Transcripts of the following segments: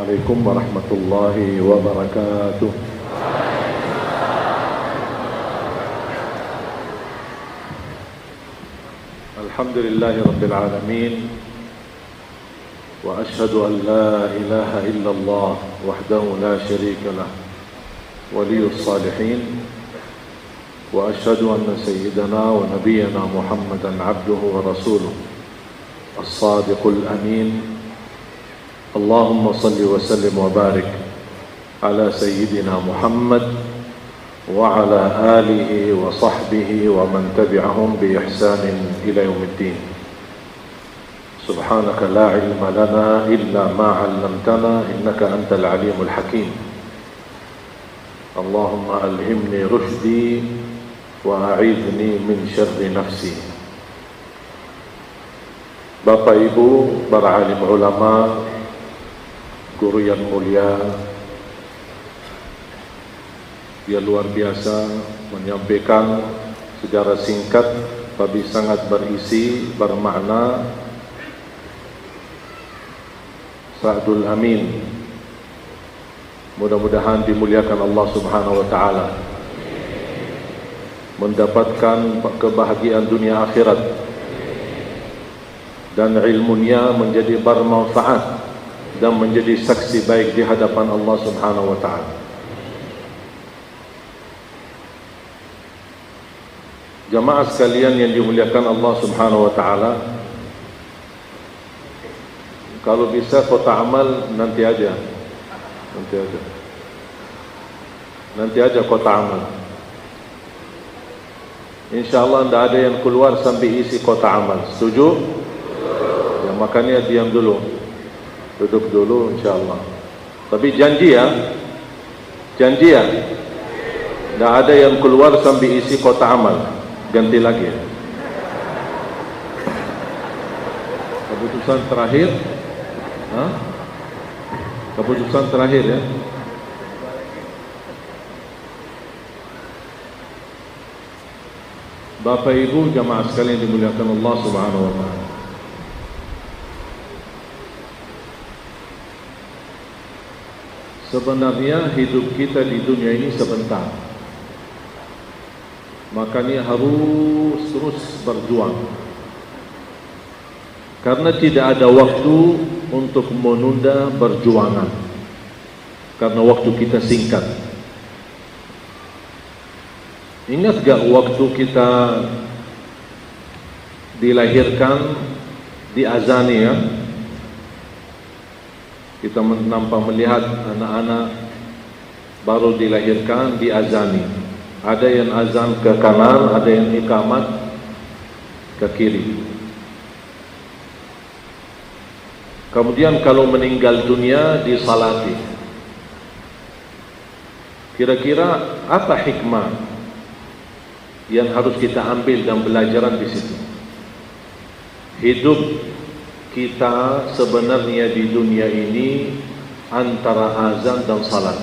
عليكم ورحمة الله وبركاته. الحمد لله رب العالمين، وأشهد أن لا إله إلا الله وحده لا شريك له ولي الصالحين، وأشهد أن سيدنا ونبينا محمدا عبده ورسوله الصادق الأمين. اللهم صل وسلم وبارك على سيدنا محمد وعلى آله وصحبه ومن تبعهم بإحسان إلى يوم الدين. سبحانك لا علم لنا إلا ما علمتنا إنك أنت العليم الحكيم. اللهم ألهمني رشدي وأعيذني من شر نفسي. Bapak Ibu, para alim ulama, guru yang mulia, dia luar biasa menyampaikan secara singkat tapi sangat berisi, bermakna. Sa'dul Amin, mudah-mudahan dimuliakan Allah Subhanahu wa Ta'ala, mendapatkan kebahagiaan dunia akhirat, dan ilmunya menjadi bermanfaat dan menjadi saksi baik di hadapan Allah Subhanahu wa Ta'ala. Jamaah sekalian yang dimuliakan Allah Subhanahu wa Ta'ala, kalau bisa kota amal nanti aja kota amal. InsyaAllah tidak ada yang keluar sampai isi kota amal. Setuju? Ya, makanya diam dulu, duduk dulu insyaAllah. Tapi janji ya, tidak ada yang keluar sampai isi kota amal. Ganti lagi ya. Keputusan terakhir, keputusan terakhir ya. Bapak Ibu jamaah sekalian dimuliakan Allah Subhanahu wa Ta'ala, sebenarnya hidup kita di dunia ini sebentar, makanya harus terus berjuang, karena tidak ada waktu untuk menunda perjuangan, karena waktu kita singkat. Ingat gak waktu kita dilahirkan, diazani ya? Kita nampak melihat anak-anak baru dilahirkan diazani. Ada yang azan ke kanan, ada yang iqamat ke kiri. Kemudian kalau meninggal dunia disalati. Kira-kira apa hikmah yang harus kita ambil dan belajaran di situ? Hidup kita sebenarnya di dunia ini antara azan dan salat.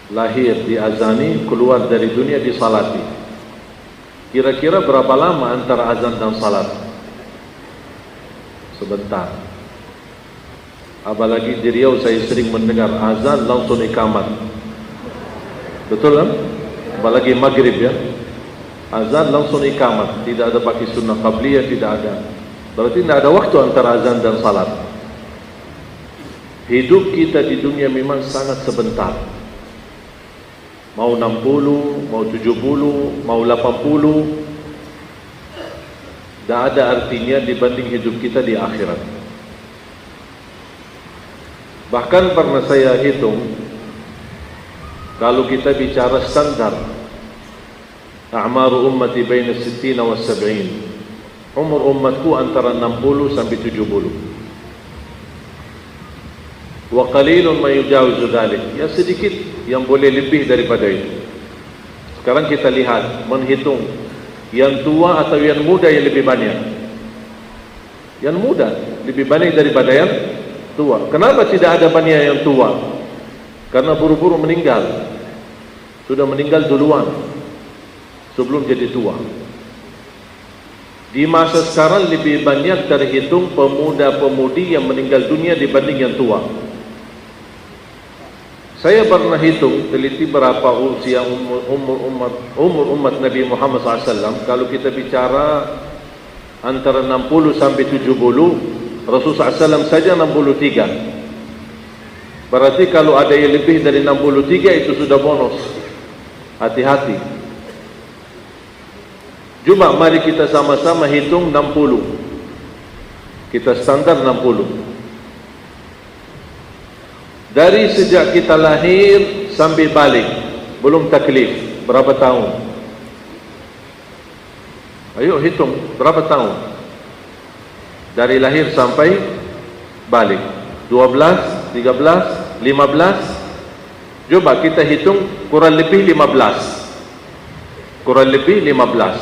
Lahir diazani, keluar dari dunia disalati. Kira-kira berapa lama antara azan dan salat? Sebentar. Apalagi di Riau saya sering mendengar azan langsung iqamat. Betul kan? Apalagi maghrib ya, azan langsung iqamat, tidak ada pakai sunnah qabliyah, tidak ada. Berarti tidak ada waktu antara azan dan salat. Hidup kita di dunia memang sangat sebentar. Mau 60, mau 70, mau 80, tidak ada artinya dibanding hidup kita di akhirat. Bahkan pernah saya hitung, kalau kita bicara standar a'maru ummati baina 60 wa 70, umur umatku antara 60 sampai 70. Wa qalilun ma yujawizu dzalik, ya sedikit yang boleh lebih daripada itu. Sekarang kita lihat, menghitung yang tua atau yang muda yang lebih banyak. Yang muda lebih banyak daripada yang tua. Kenapa tidak ada banyak yang tua? Karena buru-buru meninggal. Sudah meninggal duluan sebelum jadi tua. Di masa sekarang lebih banyak terhitung pemuda-pemudi yang meninggal dunia dibanding yang tua. Saya pernah hitung, teliti berapa usia umur umat Nabi Muhammad SAW. Kalau kita bicara antara 60 sampai 70, Rasulullah SAW saja 63. Berarti kalau ada yang lebih dari 63 itu sudah bonus. Hati-hati. Coba mari kita sama-sama hitung 60. Kita standar 60. Dari sejak kita lahir sampai balik, belum taklif, berapa tahun? Ayo hitung, berapa tahun? Dari lahir sampai balik, 12, 13, 15. Coba kita hitung kurang lebih 15. Kurang lebih 15.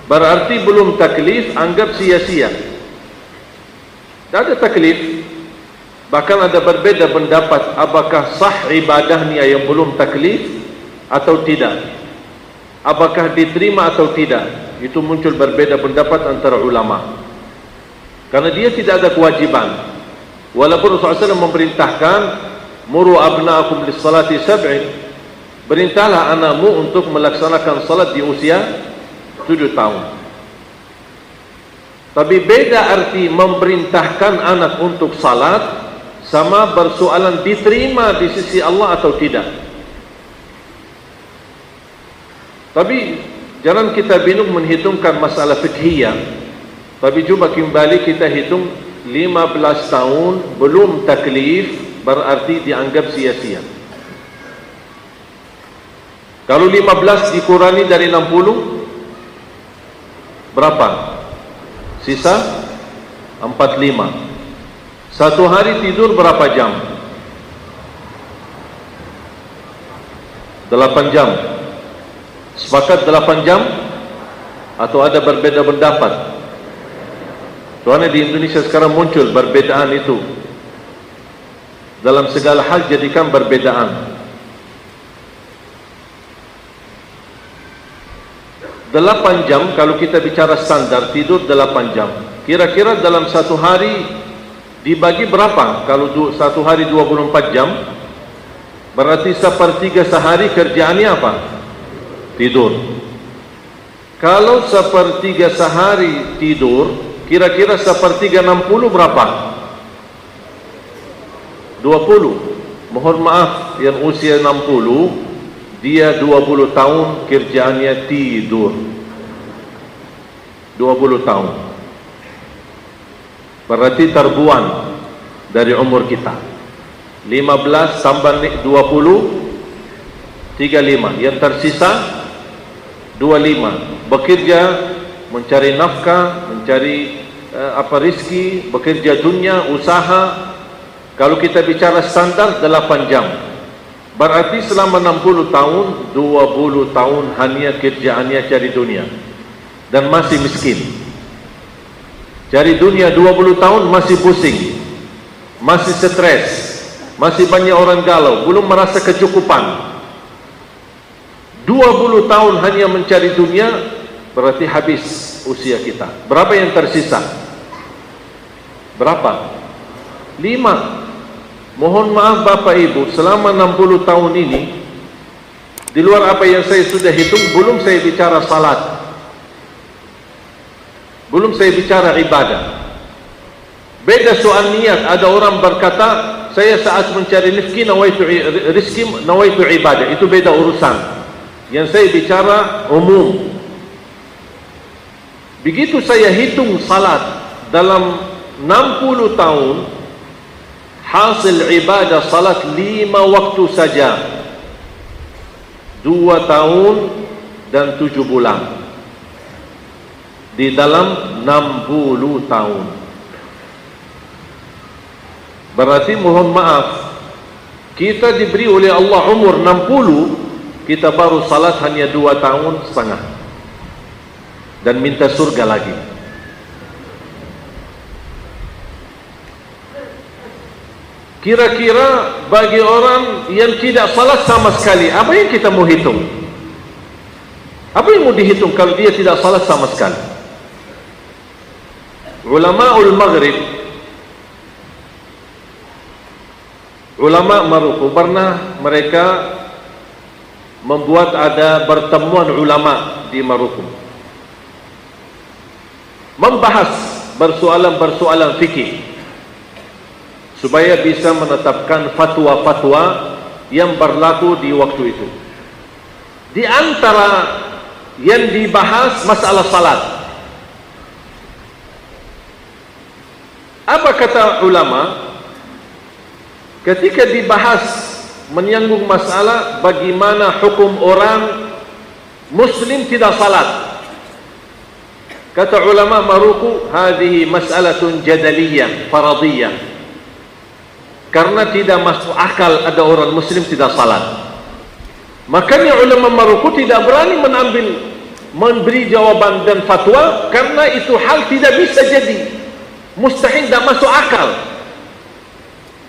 Berarti belum taklif, anggap sia-sia. Tak ada taklif. Bahkan ada berbeza pendapat apakah sah ibadahnya yang belum taklif atau tidak. Apakah diterima atau tidak. Itu muncul berbeza pendapat antara ulama. Karena dia tidak ada kewajiban. Walaupun Rasulullah SAW memerintahkan muru abna'akum lis-salati sab'in, berintahlah anakmu untuk melaksanakan salat di usia 7 tahun. Tapi beda arti memerintahkan anak untuk salat sama bersoalan diterima di sisi Allah atau tidak. Tapi jangan kita bingung menghitungkan masalah fiqhiyah. Tapi coba kembali kita hitung 15 tahun belum taklif, berarti dianggap sia-sia. Kalau 15 dikurangi dari 60, berapa? Sisa 45. Satu hari tidur berapa jam? 8 jam. Sepakat 8 jam? Atau ada berbeda pendapat? Soalnya di Indonesia sekarang muncul perbedaan itu. Dalam segala hal jadikan perbedaan. 8 jam, kalau kita bicara standar tidur 8 jam. Kira-kira dalam satu hari dibagi berapa? Kalau satu hari 24 jam, berarti sepertiga sehari kerjaannya apa? Tidur. Kalau sepertiga sehari tidur, kira-kira sepertiga 60 berapa? 20. Mohon maaf, yang usia 60, dia 20 tahun kerjaannya tidur. 20 tahun. Berarti terbuang dari umur kita. 15 tambah 20, 35. Yang tersisa 25. Bekerja, mencari nafkah, mencari rizki, bekerja dunia, usaha. Kalau kita bicara standar 8 jam. Berarti selama 60 tahun, 20 tahun hanya kerjaannya cari dunia. Dan masih miskin. Cari dunia 20 tahun masih pusing. Masih stres. Masih banyak orang galau. Belum merasa kecukupan. 20 tahun hanya mencari dunia, berarti habis usia kita. Berapa yang tersisa? Berapa? 5. Mohon maaf Bapak Ibu, selama 60 tahun ini, di luar apa yang saya sudah hitung, belum saya bicara salat, belum saya bicara ibadah. Beda soal niat. Ada orang berkata, saya saat mencari rizki nawaitu ibadah. Itu beda urusan. Yang saya bicara umum. Begitu saya hitung salat dalam 60 tahun, hasil ibadah salat 5 waktu saja, 2 tahun dan 7 bulan. Di dalam 60 tahun. Berarti mohon maaf, kita diberi oleh Allah umur 60, kita baru salat hanya 2 tahun setengah. Dan minta surga lagi. Kira-kira bagi orang yang tidak salat sama sekali, apa yang kita mau hitung? Apa yang mau dihitung kalau dia tidak salat sama sekali? Ulamaul Maghrib, ulama Maroko, pernah mereka membuat ada pertemuan ulama di Maroko, membahas persoalan-persoalan fikih supaya bisa menetapkan fatwa-fatwa yang berlaku di waktu itu. Di antara yang dibahas masalah salat. Apa kata ulama ketika dibahas menyanggung masalah bagaimana hukum orang muslim tidak salat? Kata ulama Maroko, hadhihi mas'alatun jadaliyah faradiyah, karena tidak masuk akal ada orang muslim tidak salat. Makanya ulama Maroko tidak berani memberi jawaban dan fatwa, karena itu hal tidak bisa jadi, mustahil, tidak masuk akal.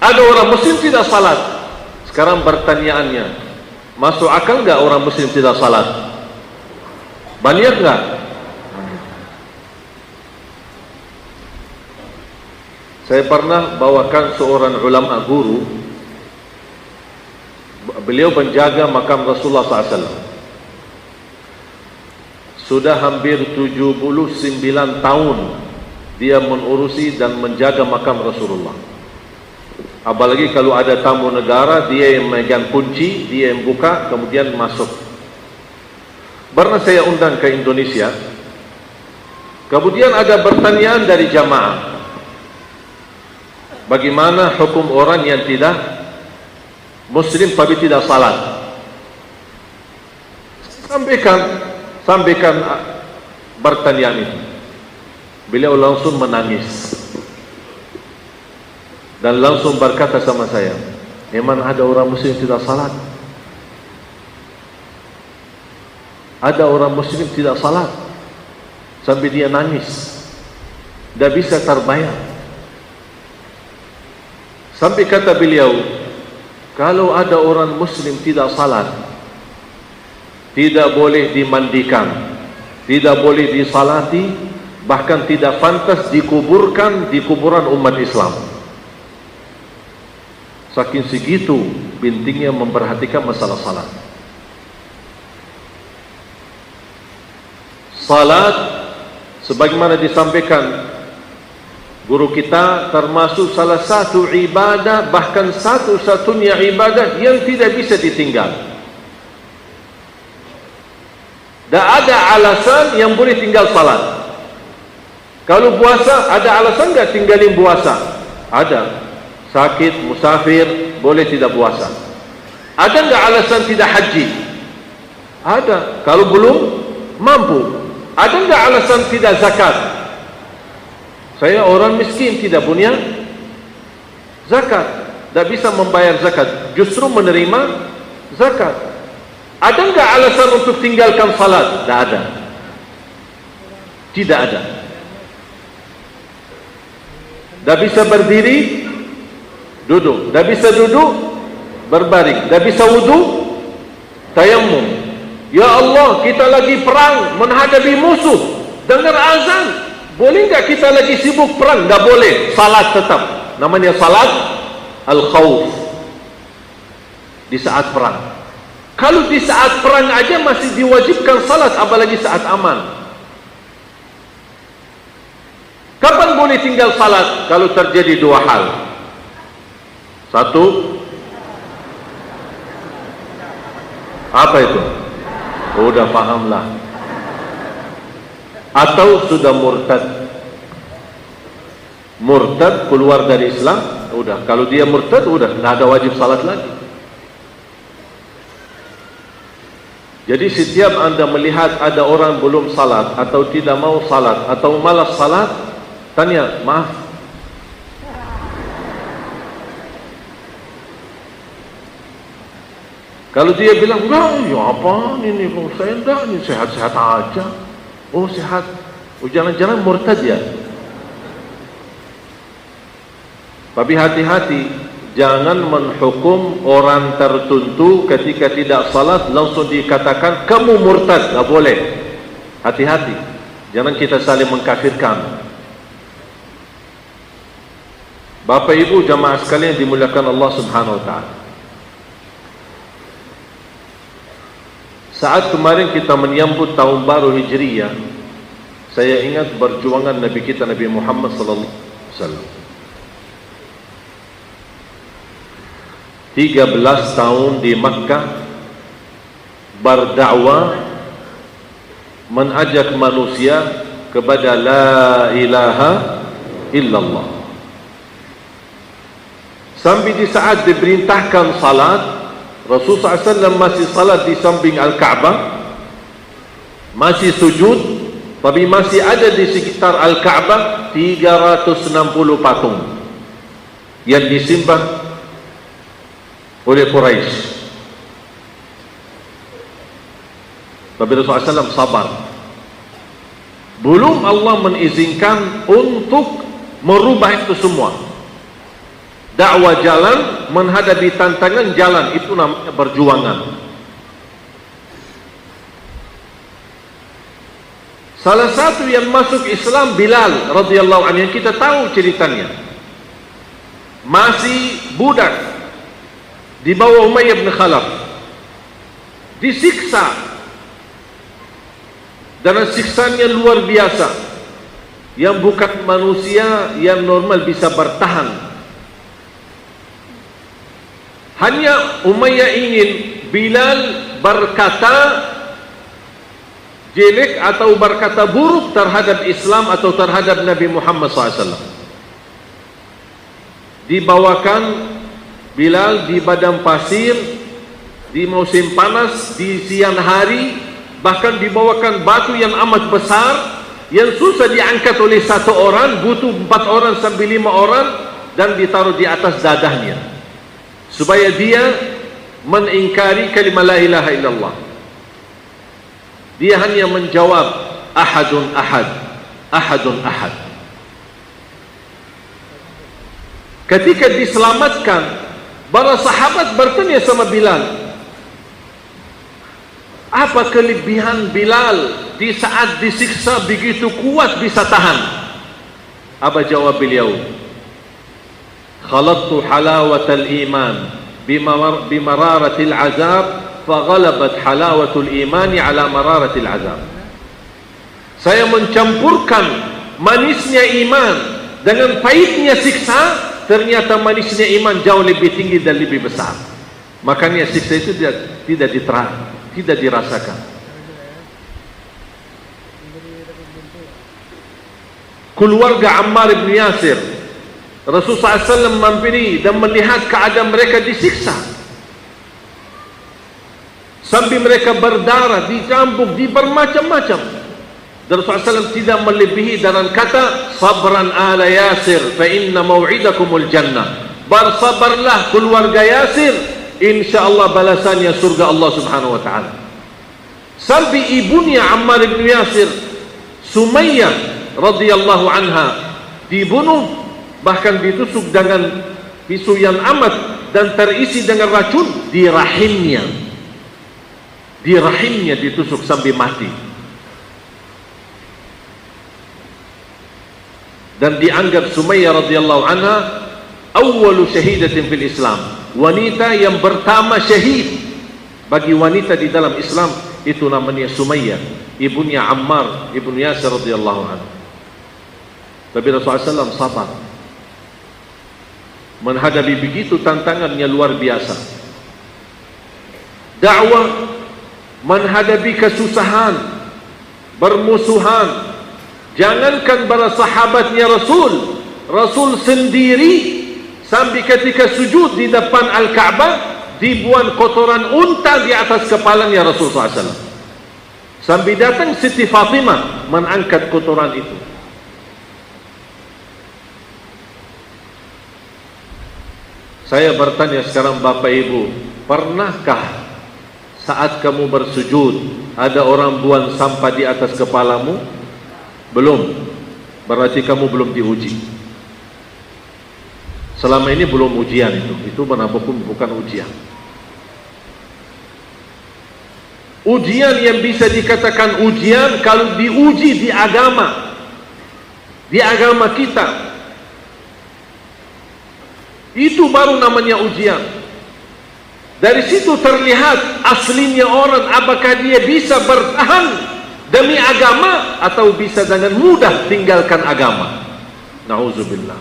Ada orang muslim tidak salat. Sekarang pertanyaannya, masuk akal enggak orang muslim tidak salat? Banyak enggak? Saya pernah bawakan seorang ulama guru, beliau menjaga makam Rasulullah SAW. Sudah hampir 79 tahun dia mengurusi dan menjaga makam Rasulullah. Apalagi kalau ada tamu negara, dia yang memegang kunci, dia yang buka, kemudian masuk. Pernah saya undang ke Indonesia, kemudian ada pertanyaan dari jamaah, bagaimana hukum orang yang tidak muslim tapi tidak salat? Sampaikan pertanyaan itu. Beliau langsung menangis dan langsung berkata sama saya, memang ada orang muslim tidak salat? Ada orang muslim tidak salat? Sampai dia nangis, tidak bisa terbayang. Sampai kata beliau, kalau ada orang muslim tidak salat, tidak boleh dimandikan, tidak boleh disalati, bahkan tidak pantas dikuburkan di kuburan umat Islam. Saking segitu pentingnya memperhatikan masalah salat. Salat, sebagaimana disampaikan guru kita, termasuk salah satu ibadah, bahkan satu-satunya ibadah yang tidak bisa ditinggal. Tak ada alasan yang boleh tinggal salat. Kalau puasa, ada alasan enggak tinggalin puasa? Ada. Sakit, musafir, boleh tidak puasa. Ada enggak alasan tidak haji? Ada. Kalau belum mampu. Ada enggak alasan tidak zakat? Saya orang miskin, tidak punya zakat, tidak bisa membayar zakat, justru menerima zakat. Ada enggak alasan untuk tinggalkan salat? Tidak ada. Tidak ada. Tidak bisa berdiri, duduk. Tidak bisa duduk, berbaring. Tidak bisa wudu, tayammum. Ya Allah, kita lagi perang menghadapi musuh, dengar azan. Boleh enggak kita lagi sibuk perang? Enggak boleh. Salat tetap. Namanya salat al-khawf. Di saat perang. Kalau di saat perang aja masih diwajibkan salat, apalagi saat aman. Kapan boleh tinggal salat? Kalau terjadi dua hal. Satu, apa itu? Udah pahamlah. Atau sudah murtad, keluar dari Islam, udah. Kalau dia murtad, udah, nggak ada wajib salat lagi. Jadi setiap anda melihat ada orang belum salat, atau tidak mau salat, atau malas salat, tanya, maaf, kalau dia bilang, enggak, ya apa ini, saya enggak, ini sehat-sehat aja. Oh sehat, oh jangan-jangan murtad ya. Tapi hati-hati, jangan menghukum orang tertentu ketika tidak salat langsung dikatakan kamu murtad, tak boleh. Hati-hati, jangan kita saling mengkafirkan. Bapak Ibu jamaah sekalian dimuliakan Allah Subhanahu wa taala. Saat kemarin kita menyambut tahun baru Hijriyah, saya ingat perjuangan Nabi kita Nabi Muhammad sallallahu alaihi wasallam. 13 tahun di Makkah berdakwah, mengajak manusia kepada la ilaha illallah. Sampai di saat diperintahkan salat, Rasulullah SAW masih salat di samping Al-Ka'bah, masih sujud, tapi masih ada di sekitar Al-Ka'bah 360 patung yang disembah oleh Quraisy. Tapi Rasulullah SAW sabar. Belum Allah mengizinkan untuk merubah itu semua. Dakwah jalan, menghadapi tantangan jalan, itu namanya perjuangan. Salah satu yang masuk Islam Bilal radhiyallahu anhu, yang kita tahu ceritanya. Masih budak di bawah Umayyah bin Khalaf, disiksa dan siksanya luar biasa, yang bukan manusia yang normal bisa bertahan. Hanya Umayyah ingin Bilal berkata jelek atau berkata buruk terhadap Islam atau terhadap Nabi Muhammad SAW. Dibawakan Bilal di padang pasir di musim panas, di siang hari, bahkan dibawakan batu yang amat besar yang susah diangkat oleh satu orang, butuh 4 orang sampai 5 orang, dan ditaruh di atas dadahnya supaya dia mengingkari kalimat la ilaha illallah. Dia hanya menjawab ahadun ahad, ahadun ahad. Ketika diselamatkan, para sahabat bertanya sama Bilal, apa kelebihan Bilal di saat disiksa begitu kuat bisa tahan? Apa jawab beliau? Khalattu halawatal iman bimararatil azab, faghalabat halawatul imani ala mararatil azab. Saya mencampurkan manisnya iman dengan pahitnya siksa, ternyata manisnya iman jauh lebih tinggi dan lebih besar. Makanya siksa itu tidak dirasakan. Keluarga Ammar bin Yasir, Rasulullah SAW mampiri dan melihat keadaan mereka disiksa sampai mereka berdarah, dicambuk, bermacam-macam. Dan Rasulullah SAW tidak melebihi dengan kata sabran ala Yasir fa inna maw'idakumul jannah. Bersabarlah keluarga Yasir, insyaallah balasannya surga Allah Subhanahu wa taala. Sampai ibunya Ammar bin Yasir, Sumayyah radhiyallahu anha, dibunuh, bahkan ditusuk dengan pisau yang amat dan terisi dengan racun di rahimnya. Di rahimnya ditusuk sampai mati. Dan dianggap Sumayyah radhiyallahu anha awwalu syahidatin fil Islam, wanita yang pertama syahid bagi wanita di dalam Islam, itu namanya Sumayyah, ibunya Ammar ibn Yasir radhiyallahu anhu. Tapi Rasulullah SAW sabar menghadapi begitu tantangannya luar biasa. Dakwah menghadapi kesusahan, bermusuhan. Jangankan para sahabatnya Rasul, Rasul sendiri sampai ketika sujud di depan Al-Ka'bah dibuang kotoran unta di atas kepalanya Rasulullah SAW. Sampai datang Siti Fatimah mengangkat kotoran itu. Saya bertanya sekarang Bapak Ibu, pernahkah saat kamu bersujud ada orang buang sampah di atas kepalamu? Belum. Berarti kamu belum diuji. Selama ini belum ujian itu. Itu bukan ujian. Ujian yang bisa dikatakan ujian kalau diuji di agama. Di agama kita. Itu baru namanya ujian. Dari situ terlihat aslinya orang, apakah dia bisa bertahan demi agama atau bisa dengan mudah tinggalkan agama. Na'udzubillah.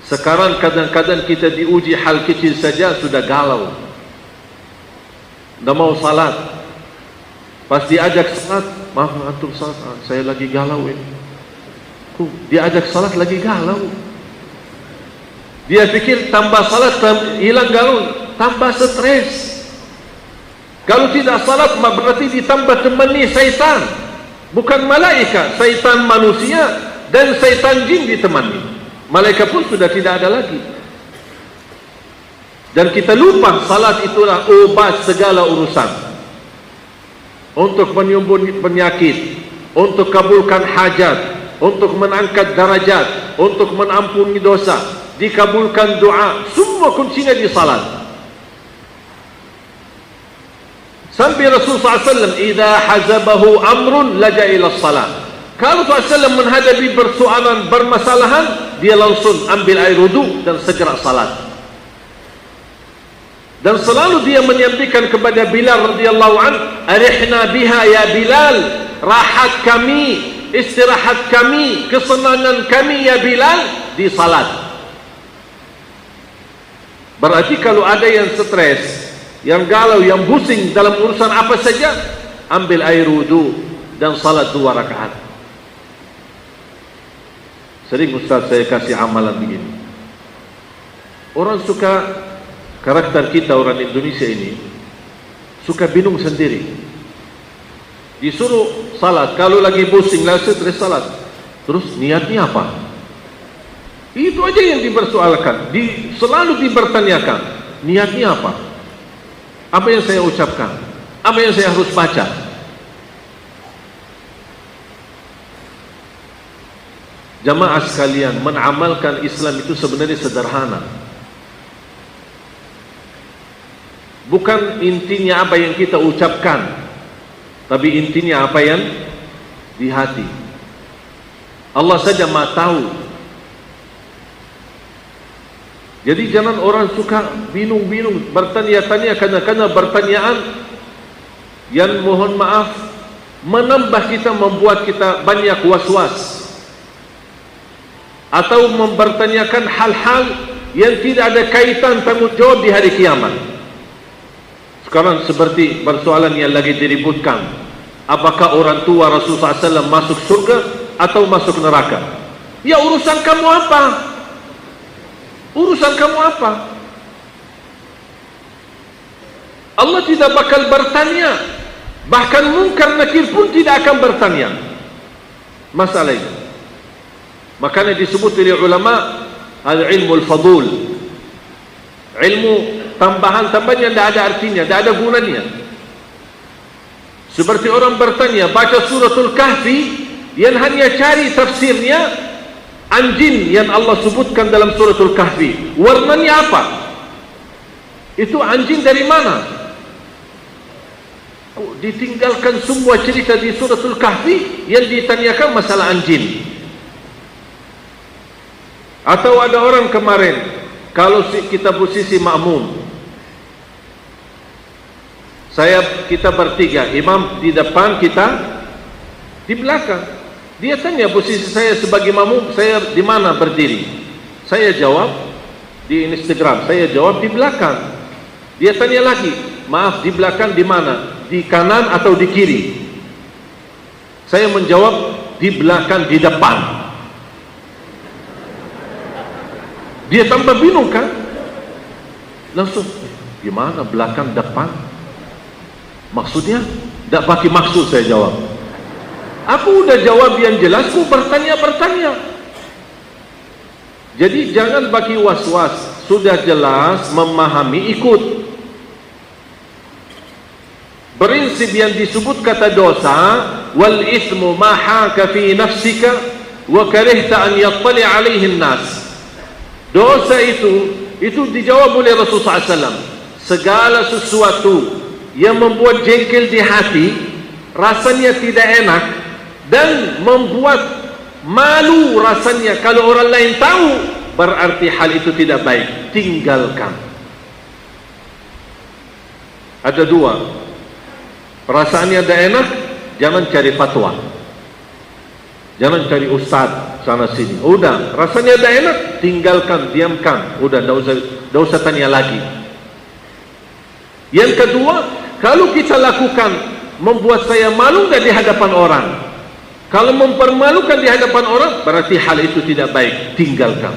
Sekarang kadang-kadang kita diuji hal kecil saja sudah galau. Tidak mau salat. Pas diajak salat, maaf antum salat, saya lagi galau ini. Diajak salat lagi galau. Dia pikir tambah salat hilang galau, tambah stres. Kalau tidak salat berarti ditambah temani syaitan. Bukan malaikat, syaitan manusia dan syaitan jin ditemani. Malaikat pun sudah tidak ada lagi. Dan kita lupa salat itulah obat segala urusan. Untuk menyembuh penyakit, untuk kabulkan hajat, untuk mengangkat darajat, untuk mengampuni dosa, dikabulkan doa, semua kuncinya di salat. Sampai Rasulullah SAW, "Idza hazabahu amrun laja ila salat." Kalau Rasulullah SAW menghadapi persoalan, bermasalahan, dia langsung ambil air wudu dan segera salat. Dan selalu dia menyampaikan kepada Bilal radhiyallahu an, "Arihna biha ya Bilal." Rahat kami, istirahat kami, kesenangan kami ya Bilal di salat. Berarti kalau ada yang stres, yang galau, yang pusing dalam urusan apa saja, ambil air wudu dan salat 2 rakaat. Sering Ustaz saya kasih amalan begini. Orang suka, karakter kita orang Indonesia ini suka bingung sendiri. Disuruh salat, kalau lagi pusing, lagi stres salat. Terus niatnya apa? Itu aja yang dipersoalkan, selalu dipertanyakan. Niatnya apa? Apa yang saya ucapkan? Apa yang saya harus baca? Jamaah sekalian, mengamalkan Islam itu sebenarnya sederhana. Bukan intinya apa yang kita ucapkan, tapi intinya apa yang di hati. Allah saja Maha tahu. Jadi jangan orang suka bingung-bingung, bertanya-tanya karena pertanyaan yang mohon maaf menambah kita, membuat kita banyak was-was, atau mempertanyakan hal-hal yang tidak ada kaitan tanggung jawab di hari kiamat. Sekarang seperti persoalan yang lagi diributkan, apakah orang tua Rasulullah SAW masuk surga atau masuk neraka? Ya urusan kamu apa? Urusan kamu apa? Allah tidak bakal bertanya. Bahkan Munkar Nakir pun tidak akan bertanya masalah itu. Makanya disebut oleh ulama al-ilmu al-fadul, ilmu tambahan-tambahan yang tidak ada artinya, tidak ada gunanya. Seperti orang bertanya, baca suratul Kahfi yang hanya cari tafsirnya anjing yang Allah sebutkan dalam suratul Kahfi, warnanya apa? Itu anjing dari mana? Ditinggalkan semua cerita di suratul Kahfi yang ditanyakan masalah anjing. Atau ada orang kemarin, kalau kita posisi makmum, kita bertiga, imam di depan, kita di belakang. Dia tanya posisi saya sebagai makmum, saya di mana berdiri? Saya jawab di Instagram, saya jawab di belakang. Dia tanya lagi, maaf di belakang di mana? Di kanan atau di kiri? Saya menjawab di belakang, di depan. Dia tambah bingung kan? Langsung, gimana belakang depan? Maksudnya? Tak pakai maksud saya jawab. Aku udah jawab yang jelas, aku bertanya-bertanya. Jadi jangan bagi was-was, sudah jelas, memahami, ikut. Prinsip yang disebut kata dosa, wal ismu ma haka fi nafsika wa karihta an yattali alaihi an-nas. Dosa itu dijawab oleh Rasulullah SAW. Segala sesuatu yang membuat jengkel di hati, rasanya tidak enak, dan membuat malu rasanya kalau orang lain tahu, berarti hal itu tidak baik, tinggalkan. Ada dua, perasaannya tidak enak, jangan cari fatwa, jangan cari ustaz sana sini. Udah, rasanya tidak enak, tinggalkan, diamkan. Udah, tidak usah tanya lagi. Yang kedua, kalau kita lakukan membuat saya malu tidak di hadapan orang, kalau mempermalukan di hadapan orang, berarti hal itu tidak baik, tinggalkan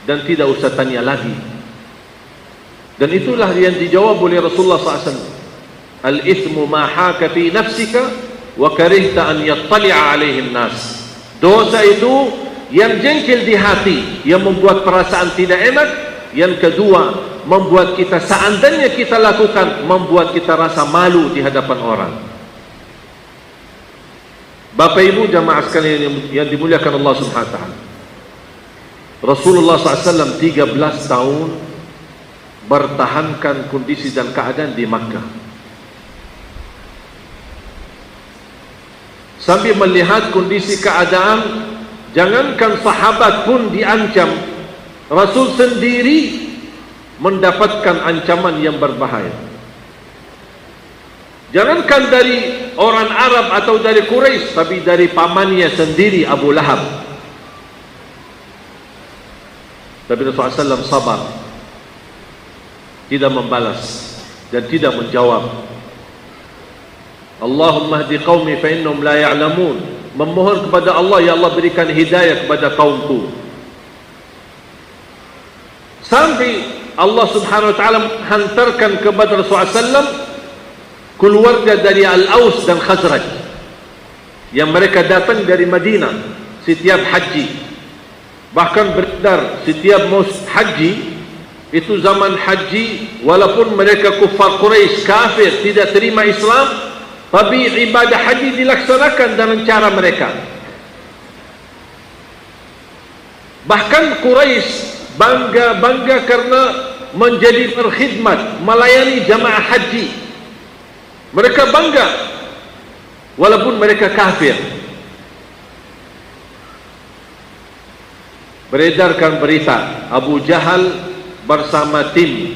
dan tidak usah tanya lagi. Dan itulah yang dijawab oleh Rasulullah SAW. Al-ithmu ma haka fi nafsika wa karihta an yattali'a alaihi nas. Dosa itu yang jengkel di hati, yang membuat perasaan tidak enak. Yang kedua, membuat kita seandainya kita lakukan, membuat kita rasa malu di hadapan orang. Bapak Ibu jamaah sekalian yang dimuliakan Allah Subhanahu wa taala. Rasulullah SAW 13 tahun bertahankan kondisi dan keadaan di Makkah. Sambil melihat kondisi keadaan, jangankan sahabat pun diancam, Rasul sendiri mendapatkan ancaman yang berbahaya. Jangankan dari orang Arab atau dari Quraisy, tapi dari pamannya sendiri Abu Lahab. Tapi Rasulullah SAW sabar, tidak membalas dan tidak menjawab. Allahumma hdi qaumi fa innahum la ya'lamun. Memohon kepada Allah, ya Allah berikan hidayah kepada kaumku. Sampai Allah Subhanahu wa taala hantarkan kepada Rasulullah SAW keluarga dari Al-Aus dan Khazraj yang mereka datang dari Madinah setiap haji. Bahkan beredar setiap haji. Itu zaman haji, walaupun mereka kufar Quraisy, kafir, tidak terima Islam, tapi ibadah haji dilaksanakan dengan cara mereka. Bahkan Quraisy bangga karena menjadi berkhidmat, melayani jamaah haji. Mereka bangga walaupun mereka kafir. Beredarkan berita Abu Jahal bersama tim,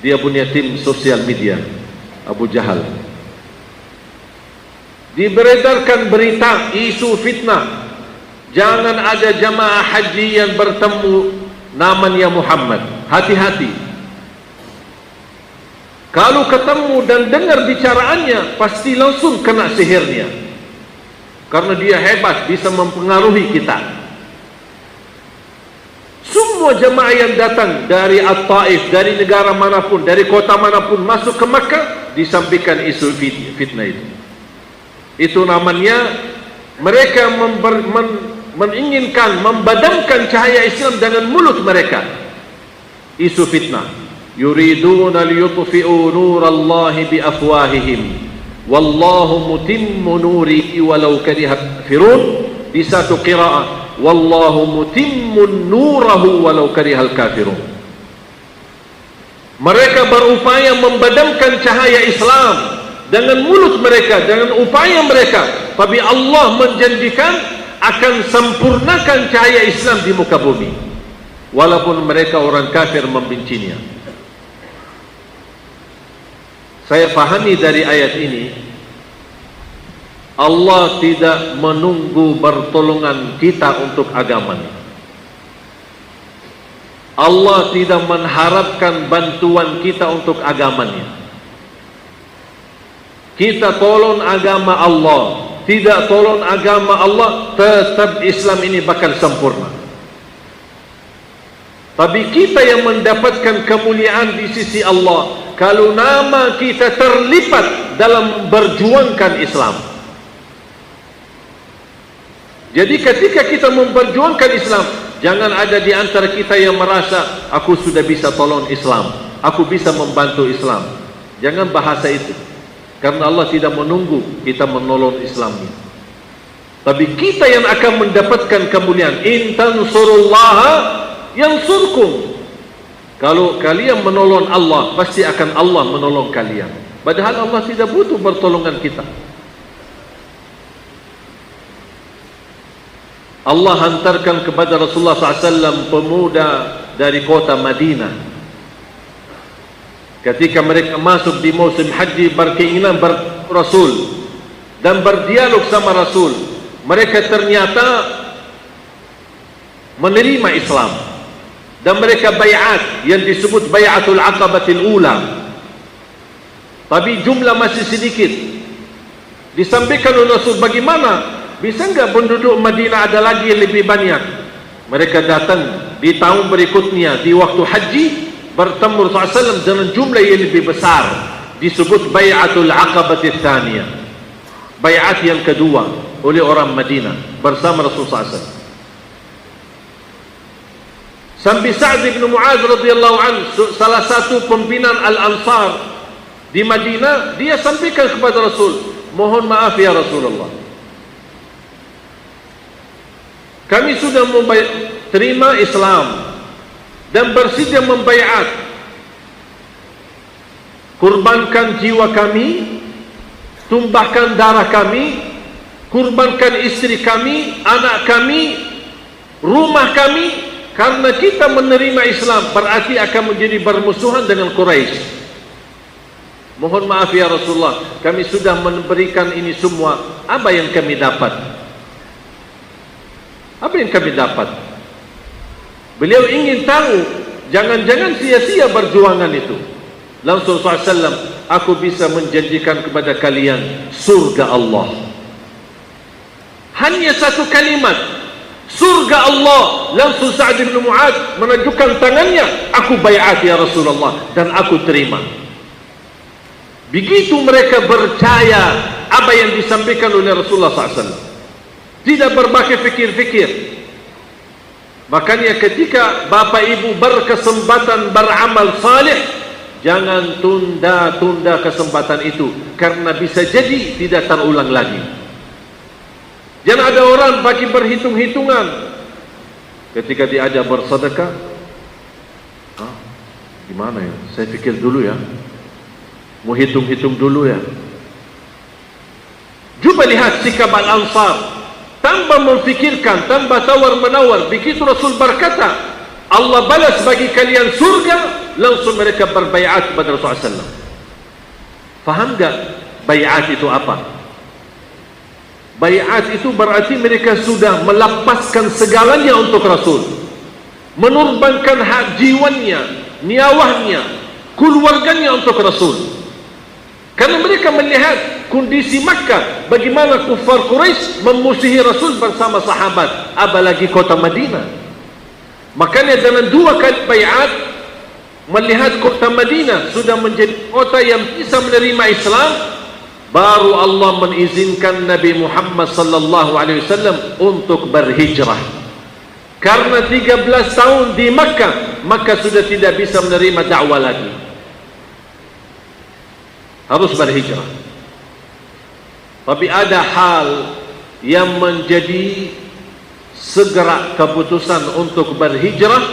dia punya tim sosial media, Abu Jahal. Diberedarkan berita, isu fitnah, jangan ada jamaah haji yang bertemu namanya Muhammad. Hati-hati, kalau ketemu dan dengar bicaraannya, pasti langsung kena sihirnya, karena dia hebat, bisa mempengaruhi kita. Semua jemaah yang datang dari At-Taif, dari negara manapun, dari kota manapun masuk ke Makkah, disampaikan isu fitnah itu. Itu namanya mereka menginginkan membadamkan cahaya Islam dengan mulut mereka. Isu fitnah. Yuriduna liyutfi'u nurallahi biafwahihim wallahu mutimmu nurihi walau karihal kafirun. Di satu qiraah, wallahu mutimmun nurahu walau karihal kafirun. Mereka berupaya membadamkan cahaya Islam dengan mulut mereka, dengan upaya mereka, tapi Allah menjanjikan akan sempurnakan cahaya Islam di muka bumi, walaupun mereka orang kafir membencinya. Saya pahami dari ayat ini, Allah tidak menunggu pertolongan kita untuk agamanya. Allah tidak mengharapkan bantuan kita untuk agamanya. Kita tolong agama Allah, tidak tolong agama Allah, tetap Islam ini bakal sempurna. Tapi kita yang mendapatkan kemuliaan di sisi Allah kalau nama kita terlibat dalam berjuangkan Islam. Jadi ketika kita memperjuangkan Islam, jangan ada di antara kita yang merasa aku sudah bisa tolong Islam, aku bisa membantu Islam. Jangan bahasa itu, karena Allah tidak menunggu kita menolong Islam ini. Tapi kita yang akan mendapatkan kemuliaan. In tansurullaha yansurkum. Kalau kalian menolong Allah, pasti akan Allah menolong kalian. Padahal Allah tidak butuh pertolongan kita. Allah hantarkan kepada Rasulullah SAW pemuda dari kota Madinah. Ketika mereka masuk di musim haji, berkeinginan bertemu Rasul dan berdialog sama Rasul, mereka ternyata menerima Islam dan mereka bayat yang disebut bayatul aqabatil ula. Tapi jumlah masih sedikit. Disampaikan oleh Rasul, bagaimana bisa enggak penduduk Madinah ada lagi yang lebih banyak? Mereka datang di tahun berikutnya di waktu haji, bertemu Rasulullah SAW dengan jumlah yang lebih besar, disebut bayatul aqabatil tsaniyah, bayat yang kedua oleh orang Madinah bersama Rasulullah SAW. Sampai Sa'd bin Mu'adz radhiyallahu anhu, salah satu pimpinan Al-Ansar di Madinah, dia sampaikan kepada Rasul, mohon maaf ya Rasulullah, kami sudah terima Islam dan bersedia membaiat, kurbankan jiwa kami, tumpahkan darah kami, kurbankan istri kami, anak kami, rumah kami, karena kita menerima Islam berarti akan menjadi bermusuhan dengan Quraisy. Mohon maaf ya Rasulullah, kami sudah memberikan ini semua, apa yang kami dapat? Apa yang kami dapat? Beliau ingin tahu, jangan-jangan sia-sia perjuangan itu. Langsung SAW, aku bisa menjanjikan kepada kalian surga Allah. Hanya satu kalimat, surga Allah. Langsung Sa'd bin Mu'adz menunjukkan tangannya, aku baiat ya Rasulullah, dan aku terima. Begitu mereka percaya apa yang disampaikan oleh Rasulullah SAW, tidak berbagai fikir-fikir. Makanya ketika bapak ibu berkesempatan beramal saleh, jangan tunda-tunda kesempatan itu, karena bisa jadi tidak terulang lagi. Jangan ada orang bagi berhitung-hitungan ketika diajak bersedekah, gimana ya, saya pikir dulu ya, mau hitung-hitung dulu ya. Coba lihat sikap Al-Ansar, tanpa memfikirkan, tanpa tawar-menawar. Begitu Rasul berkata, Allah balas bagi kalian surga, langsung mereka berbaiat kepada Rasulullah SAW. Faham tak baiat itu apa? Baiat itu berarti mereka sudah melepaskan segalanya untuk Rasul, menurbankan hak jiwanya, nyawanya, keluarganya untuk Rasul. Karena mereka melihat kondisi Makkah, bagaimana kufar Quraisy memusuhi Rasul bersama sahabat, apalagi kota Madinah. Makanya dengan dua kali baiat, melihat kota Madinah sudah menjadi kota yang bisa menerima Islam, baru Allah mengizinkan Nabi Muhammad sallallahu alaihi wasallam untuk berhijrah. Karena 13 tahun di Makkah, maka sudah tidak bisa menerima dakwah lagi, harus berhijrah. Tapi ada hal yang menjadi segera keputusan untuk berhijrah.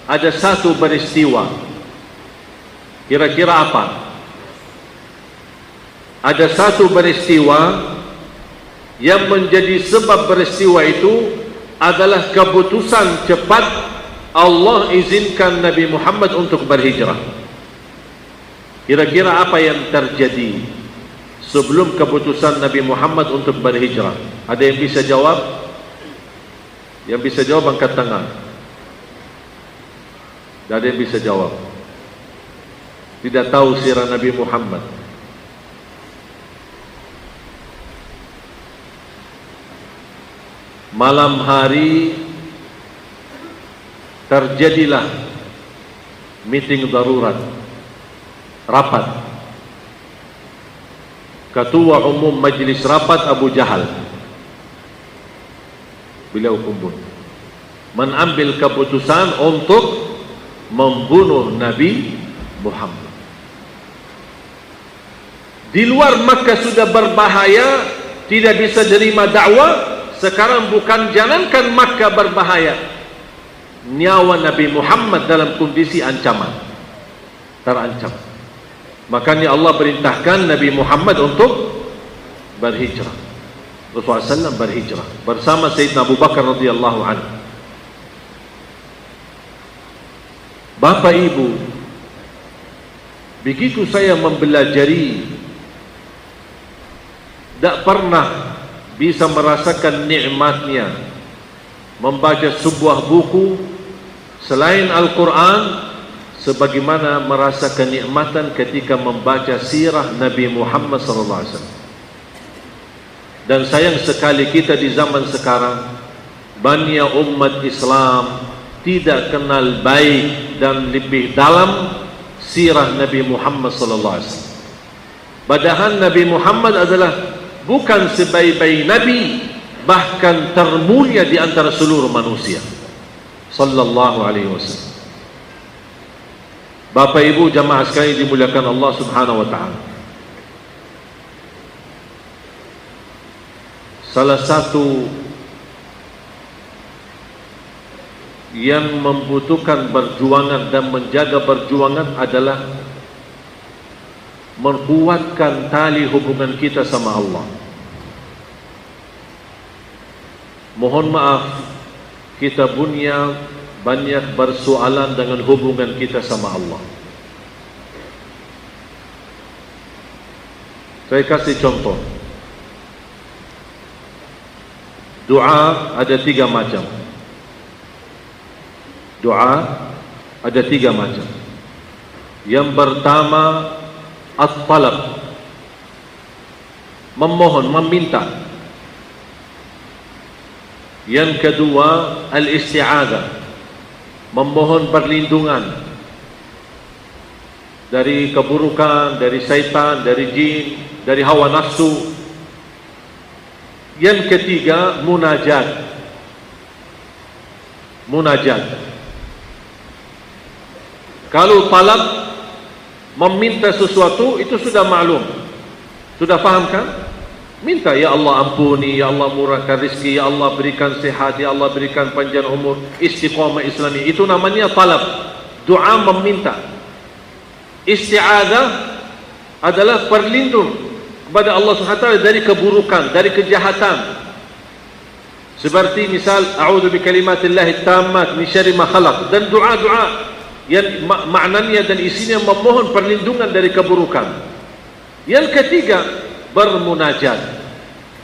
Ada satu peristiwa, kira-kira apa? Ada satu peristiwa yang menjadi sebab peristiwa itu adalah keputusan cepat Allah izinkan Nabi Muhammad untuk berhijrah. Kira-kira apa yang terjadi sebelum keputusan Nabi Muhammad untuk berhijrah? Ada yang bisa jawab? Yang bisa jawab angkat tangan. Tidak ada yang bisa jawab. Tidak tahu sirah Nabi Muhammad. Malam hari terjadilah meeting darurat, rapat. Ketua umum majlis rapat Abu Jahal, beliau kumpul mengambil keputusan untuk membunuh Nabi Muhammad. Di luar Makkah sudah berbahaya, tidak bisa terima dakwah. Sekarang bukan jangankan Makkah berbahaya, nyawa Nabi Muhammad dalam kondisi ancaman, terancam. Makanya Allah perintahkan Nabi Muhammad untuk berhijrah. Rasulullah SAW berhijrah bersama Sayyidina Abu Bakar radhiyallahu anhu. Bapak Ibu, begitu saya mempelajari, tak pernah bisa merasakan nikmatnya membaca sebuah buku selain Al-Quran sebagaimana merasa kenikmatan ketika membaca sirah Nabi Muhammad SAW. Dan sayang sekali kita di zaman sekarang, banyak umat Islam tidak kenal baik dan lebih dalam sirah Nabi Muhammad SAW. Padahal Nabi Muhammad adalah bukan sebaik-baik Nabi, bahkan termulia di antara seluruh manusia sallallahu alaihi wasallam. Bapak Ibu jamaah sekalian dimuliakan Allah Subhanahu wa taala. Salah satu yang membutuhkan perjuangan dan menjaga perjuangan adalah menguatkan tali hubungan kita sama Allah. Mohon maaf, kita punya banyak persoalan dengan hubungan kita sama Allah. Saya kasih contoh. Doa ada 3 macam. Doa ada 3 macam. Yang pertama, at-talab, memohon, meminta. Yang kedua, al-isti'adzah, memohon perlindungan dari keburukan, dari syaitan, dari jin, dari hawa nafsu. Yang ketiga, munajat. Munajat. Kalau talab, meminta sesuatu, itu sudah maklum, sudah faham kan? Minta, ya Allah ampuni, ya Allah murahkan rezeki, ya Allah berikan sehat, ya Allah berikan panjang umur, istiqamah Islami. Itu namanya talab, doa meminta. Isti'adzah adalah perlindung kepada Allah SWT dari keburukan, dari kejahatan. Seperti misal, a'udzu bikalimatillahi tammat min syarri ma khalaq. Dan doa-doa yang maknanya dan isinya memohon perlindungan dari keburukan. Yang ketiga, bermunajat.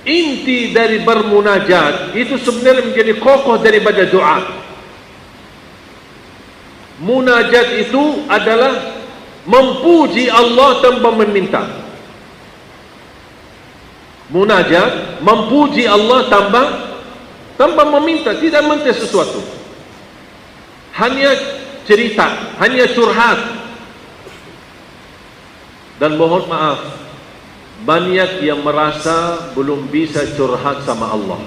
Inti dari bermunajat itu sebenarnya menjadi kokoh daripada doa. Munajat itu adalah memuji Allah tanpa meminta. Munajat, memuji Allah tanpa meminta, tidak minta sesuatu. Hanya cerita, hanya curhat. Dan mohon maaf, banyak yang merasa belum bisa curhat sama Allah.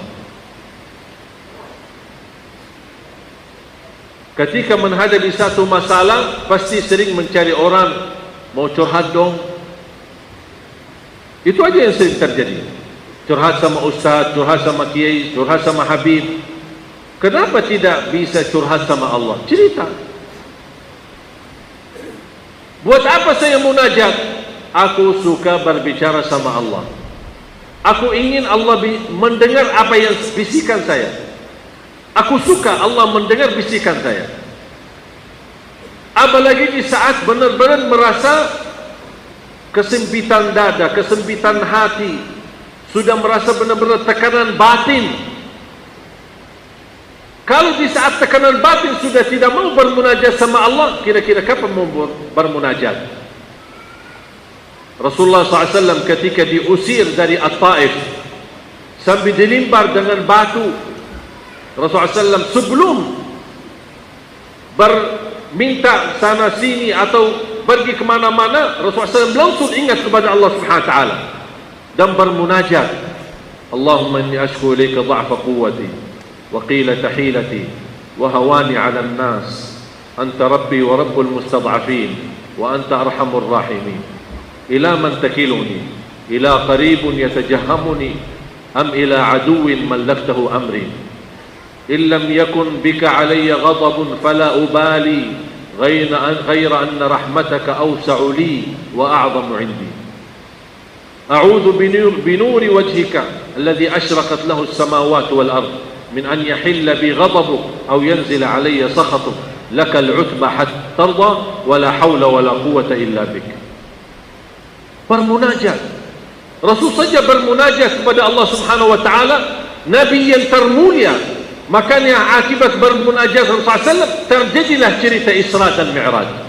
Ketika menghadapi satu masalah, pasti sering mencari orang, mau curhat dong. Itu aja yang sering terjadi. Curhat sama ustaz, curhat sama kiai, curhat sama habib. Kenapa tidak bisa curhat sama Allah? Cerita. Buat apa saya munajat? Aku suka berbicara sama Allah. Aku ingin Allah mendengar apa yang bisikan saya. Aku suka Allah mendengar bisikan saya. Apalagi di saat benar-benar merasa kesempitan dada, kesempitan hati, sudah merasa benar-benar tekanan batin. Kalau di saat tekanan batin sudah tidak mau bermunajat sama Allah, kira-kira kapan mau bermunajat? Rasulullah SAW ketika diusir dari At-Taif sambil dilimbar dengan batu, Rasulullah SAW sebelum berminta sana sini atau pergi kemana-mana, Rasulullah SAW langsung ingat kepada Allah Subhanahu Wa Taala dan bermunajat. Allahumma inni ashku ilaika dha'fa quwwati wa qilata hilati wa hawani 'ala an-nas anta rabbi wa rabbul mustad'afin wa anta arhamur rahimin. Ila man takiluni, ila qaribun yatajahamuni, am ila aduwin mallaktahu amri. Illam yakun bika alayya ghadabun fala ubali, ghayra anna rahmataka awsa'u li wa a'zamu indi. A'udzu binuri wajhika alladhi ashraqat lahu as-samawati wal ard min an yahilla bi ghadabuk aw yanzila alayya sakhatuk lakal utba hatta tarda wala hawla wala quwwata illa bik. Bermunajat. Rasul saja bermunajat kepada Allah Subhanahu wa taala, nabi yang termulia. Makanya akibat bermunajat Rasulullah SAW terjadilah cerita Isra dan Mi'raj.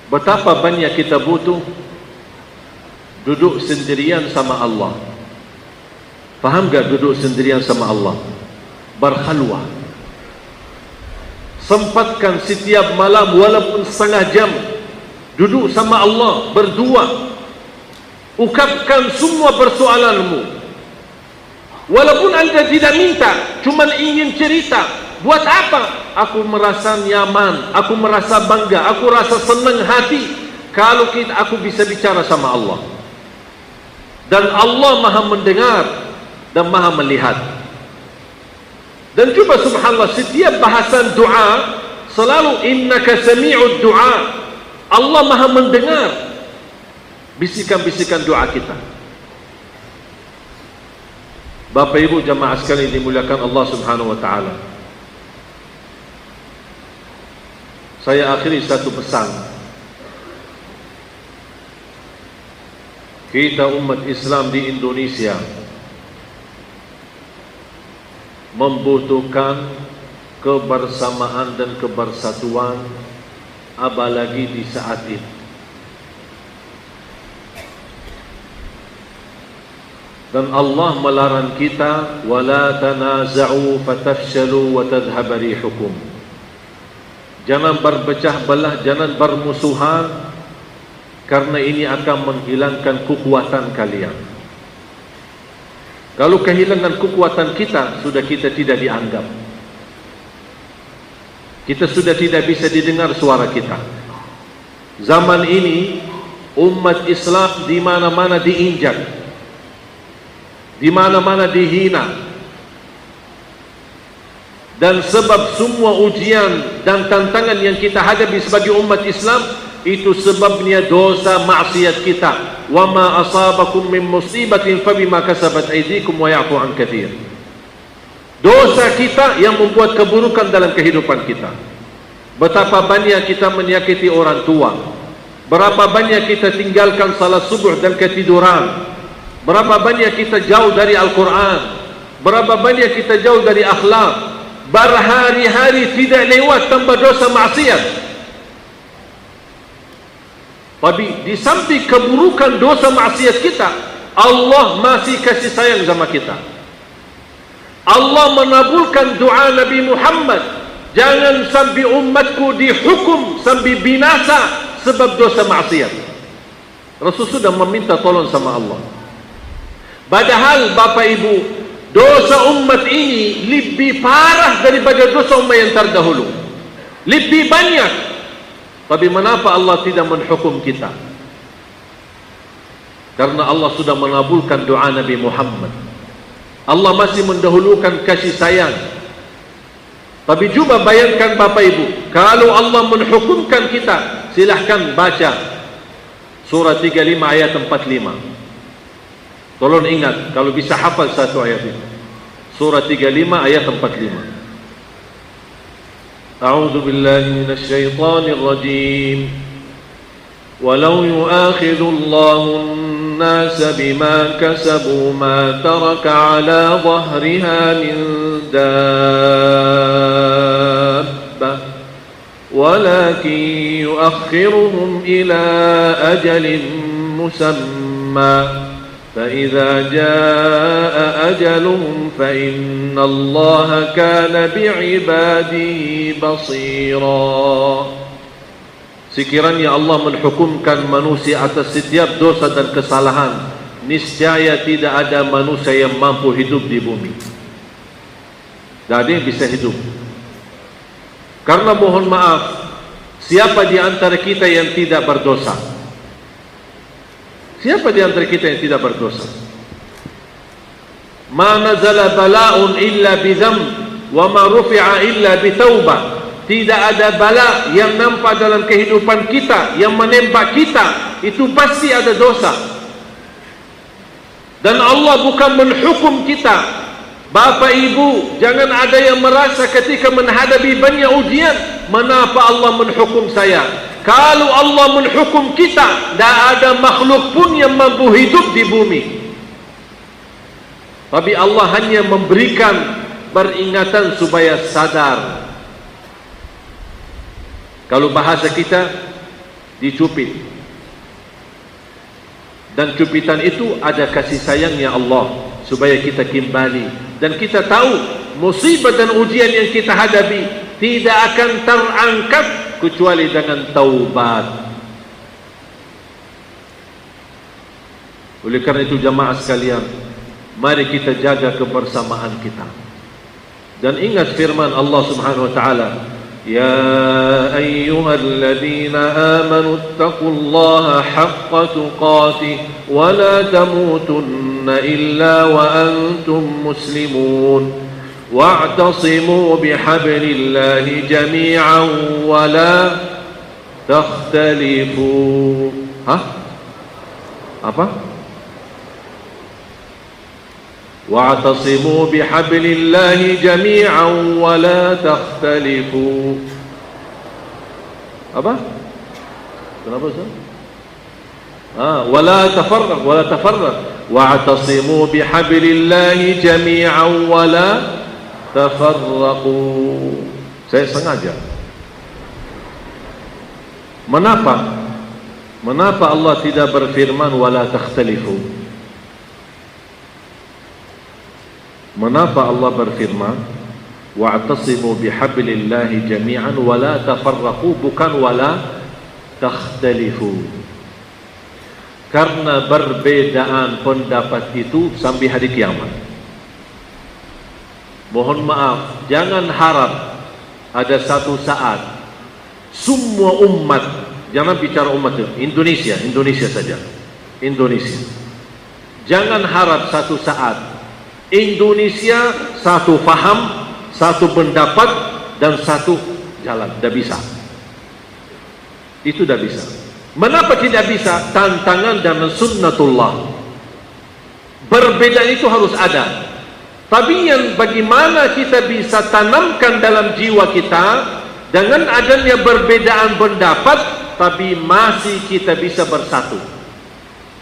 Betapa banyak kita butuh duduk sendirian sama Allah. Faham gak duduk sendirian sama Allah? Berkhalwah. Sempatkan setiap malam walaupun setengah jam duduk sama Allah, berdua. Ungkapkan semua persoalanmu. Walaupun anda tidak minta, cuma ingin cerita. Buat apa? Aku merasa nyaman, aku merasa bangga, aku rasa senang hati kalau aku bisa bicara sama Allah. Dan Allah maha mendengar dan maha melihat. Dan coba subhanallah, setiap bahasan doa selalu innaka sami'ud doa. Allah maha mendengar bisikan-bisikan doa kita. Bapak Ibu jamaah sekalian dimuliakan Allah Subhanahu wa taala. Saya akhiri satu pesan. Kita umat Islam di Indonesia membutuhkan kebersamaan dan kebersatuan, apalagi di saat ini. Dan Allah melarang kita wala tanaza'u fatafshalu wa tadhhaba rihukum. Jangan berpecah belah, jangan bermusuhan, karena ini akan menghilangkan kekuatan kalian. Kalau kehilangan kekuatan kita, sudah kita tidak dianggap. Kita sudah tidak bisa didengar suara kita. Zaman ini umat Islam di mana-mana diinjak, di mana-mana dihina. Dan sebab semua ujian dan tantangan yang kita hadapi sebagai umat Islam, itu sebabnya dosa maksiat kita. Wa ma asabakum min musibatin fabima kasabat aydikum wa ya'fu an katsir. Dosa kita yang membuat keburukan dalam kehidupan kita. Betapa banyak kita menyakiti orang tua, berapa banyak kita tinggalkan salat subuh dan ketiduran, berapa banyak kita jauh dari Al-Quran, berapa banyak kita jauh dari akhlak, berhari-hari tidak lewat tanpa dosa maksiat. Tapi di samping keburukan dosa maksiat kita, Allah masih kasih sayang sama kita. Allah menabulkan doa Nabi Muhammad, jangan sampai umatku dihukum sampai binasa sebab dosa maksiat. Rasul sudah meminta tolong sama Allah. Padahal Bapak Ibu, dosa umat ini lebih parah daripada dosa umat yang terdahulu, lebih banyak. Tapi mengapa Allah tidak menghukum kita? Karena Allah sudah menabulkan doa Nabi Muhammad. Allah masih mendahulukan kasih sayang. Tapi coba bayangkan Bapak Ibu, kalau Allah menghukumkan kita, silahkan baca surah 35 ayat 45. Tolong ingat, kalau bisa hafal satu ayat ini. Surah 35 ayat 45. A'udzu billahi minasy syaithanir rajim. Walau yu'akhidullahu an-nasa bima kasabu ma taraka 'ala dhahriha min dabbah walakin yu'akhiruhum ila ajalin musamma. فإذا جاء أجلهم فإن الله كان بعباده بصيرا. Sekiranya Allah menghukumkan manusia atas setiap dosa dan kesalahan, niscaya tidak ada manusia yang mampu hidup di bumi. Tidak ada yang bisa hidup. Karena mohon maaf, siapa di antara kita yang tidak berdosa? Siapa di antara kita yang tidak berdosa? Ma nazala bala'un illa bidham wa ma rufi'a illa bitaubah. Tidak ada bala yang nampak dalam kehidupan kita, yang menimpa kita, itu pasti ada dosa. Dan Allah bukan menhukum kita. Bapak Ibu, jangan ada yang merasa ketika menghadapi banyak ujian, mengapa Allah menghukum saya? Kalau Allah menghukum kita, tidak ada makhluk pun yang mampu hidup di bumi. Tapi Allah hanya memberikan peringatan supaya sadar. Kalau bahasa kita, dicupit. Dan cupitan itu ada kasih sayangnya Allah supaya kita kembali. Dan kita tahu musibah dan ujian yang kita hadapi tidak akan terangkat kecuali dengan taubat. Oleh karena itu jamaah sekalian, mari kita jaga kebersamaan kita. Dan ingat firman Allah Subhanahu wa taala, "Ya ayyuhalladzina amanu taqullaha haqqa tuqatih wa la tamutunna illa wa antum muslimun wa'tasimu bihablillahi jami'an wa la takhtalifu." Apa? wa'tasimu bihablillahi jami'an wa la takhtalifu. Apa? Kenapa Ustaz? Wa la tafarraq wa'tasimu bihablillahi jami'an wa la tafarraqu. Saya sengaja. Mengapa Allah tidak berfirman wa la takhtalifu? Mengapa Allah berfirman wa'tasimu bihablillahi jami'an wa la tafarraqu, bukan wa la takhtalifu? Karena perbedaan pendapat itu sampai hari kiamat. Mohon maaf, jangan harap ada satu saat semua umat, jangan bicara umat Indonesia saja, Indonesia. Jangan harap satu saat Indonesia satu faham, satu pendapat dan satu jalan. Tidak bisa. Itu tidak bisa. Mengapa tidak bisa? Tantangan dan sunnatullah. Perbedaan itu harus ada. Tapi yang bagaimana kita bisa tanamkan dalam jiwa kita dengan adanya perbedaan pendapat, tapi masih kita bisa bersatu.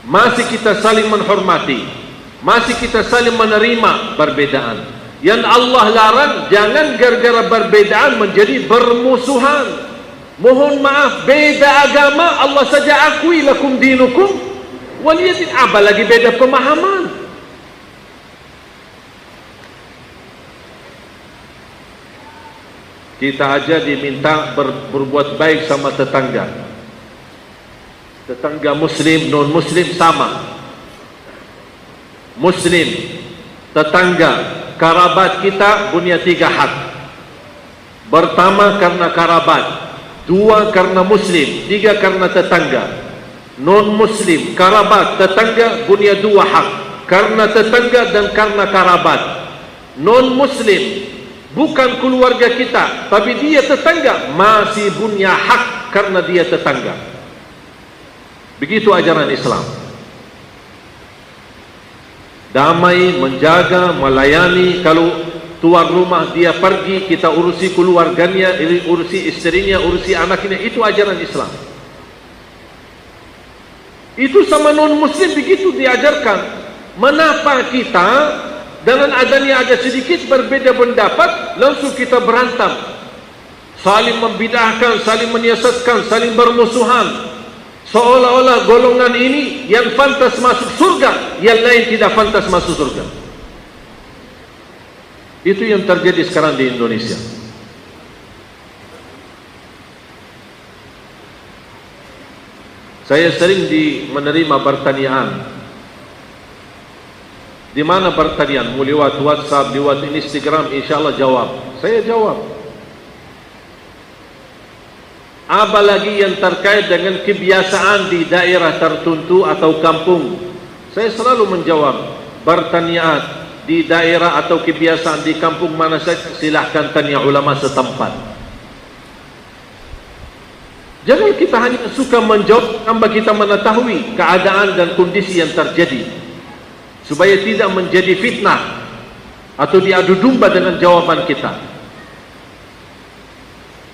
Masih kita saling menghormati. Masih kita saling menerima perbedaan. Yang Allah larang, jangan gara-gara perbedaan menjadi bermusuhan. Mohon maaf, beda agama Allah saja akui lakum dinukum waliyadin, apalagi beda pemahaman. Kita aja diminta berbuat baik sama tetangga. Tetangga muslim, non muslim sama. Muslim, tetangga, kerabat kita punya 3 hak. Pertama karena kerabat, 2 karena muslim, 3 karena tetangga. Non muslim, kerabat, tetangga punya 2 hak, karena tetangga dan karena kerabat. Non muslim bukan keluarga kita, tapi dia tetangga, masih punya hak karena dia tetangga. Begitu ajaran Islam. Damai, menjaga, melayani. Kalau tuan rumah dia pergi, kita urusi keluarganya, urusi istrinya, urusi anaknya. Itu ajaran Islam. Itu sama non-muslim begitu diajarkan. Mengapa kita dengan adanya ada sedikit berbeda pendapat, langsung kita berantem, saling membidahkan, saling menyesatkan, saling bermusuhan, seolah-olah golongan ini yang pantas masuk surga, yang lain tidak pantas masuk surga. Itu yang terjadi sekarang di Indonesia. Saya sering menerima pertanyaan. Di mana pertanyaan? Mau lewat WhatsApp, lewat Instagram, insyaAllah jawab. Saya jawab. Apalagi yang terkait dengan kebiasaan di daerah tertentu atau kampung, saya selalu menjawab. Pertanyaan di daerah atau kebiasaan di kampung mana saja, silahkan tanya ulama setempat. Jangan kita hanya suka menjawab tanpa kita mengetahui keadaan dan kondisi yang terjadi, supaya tidak menjadi fitnah atau diadu domba dengan jawaban kita.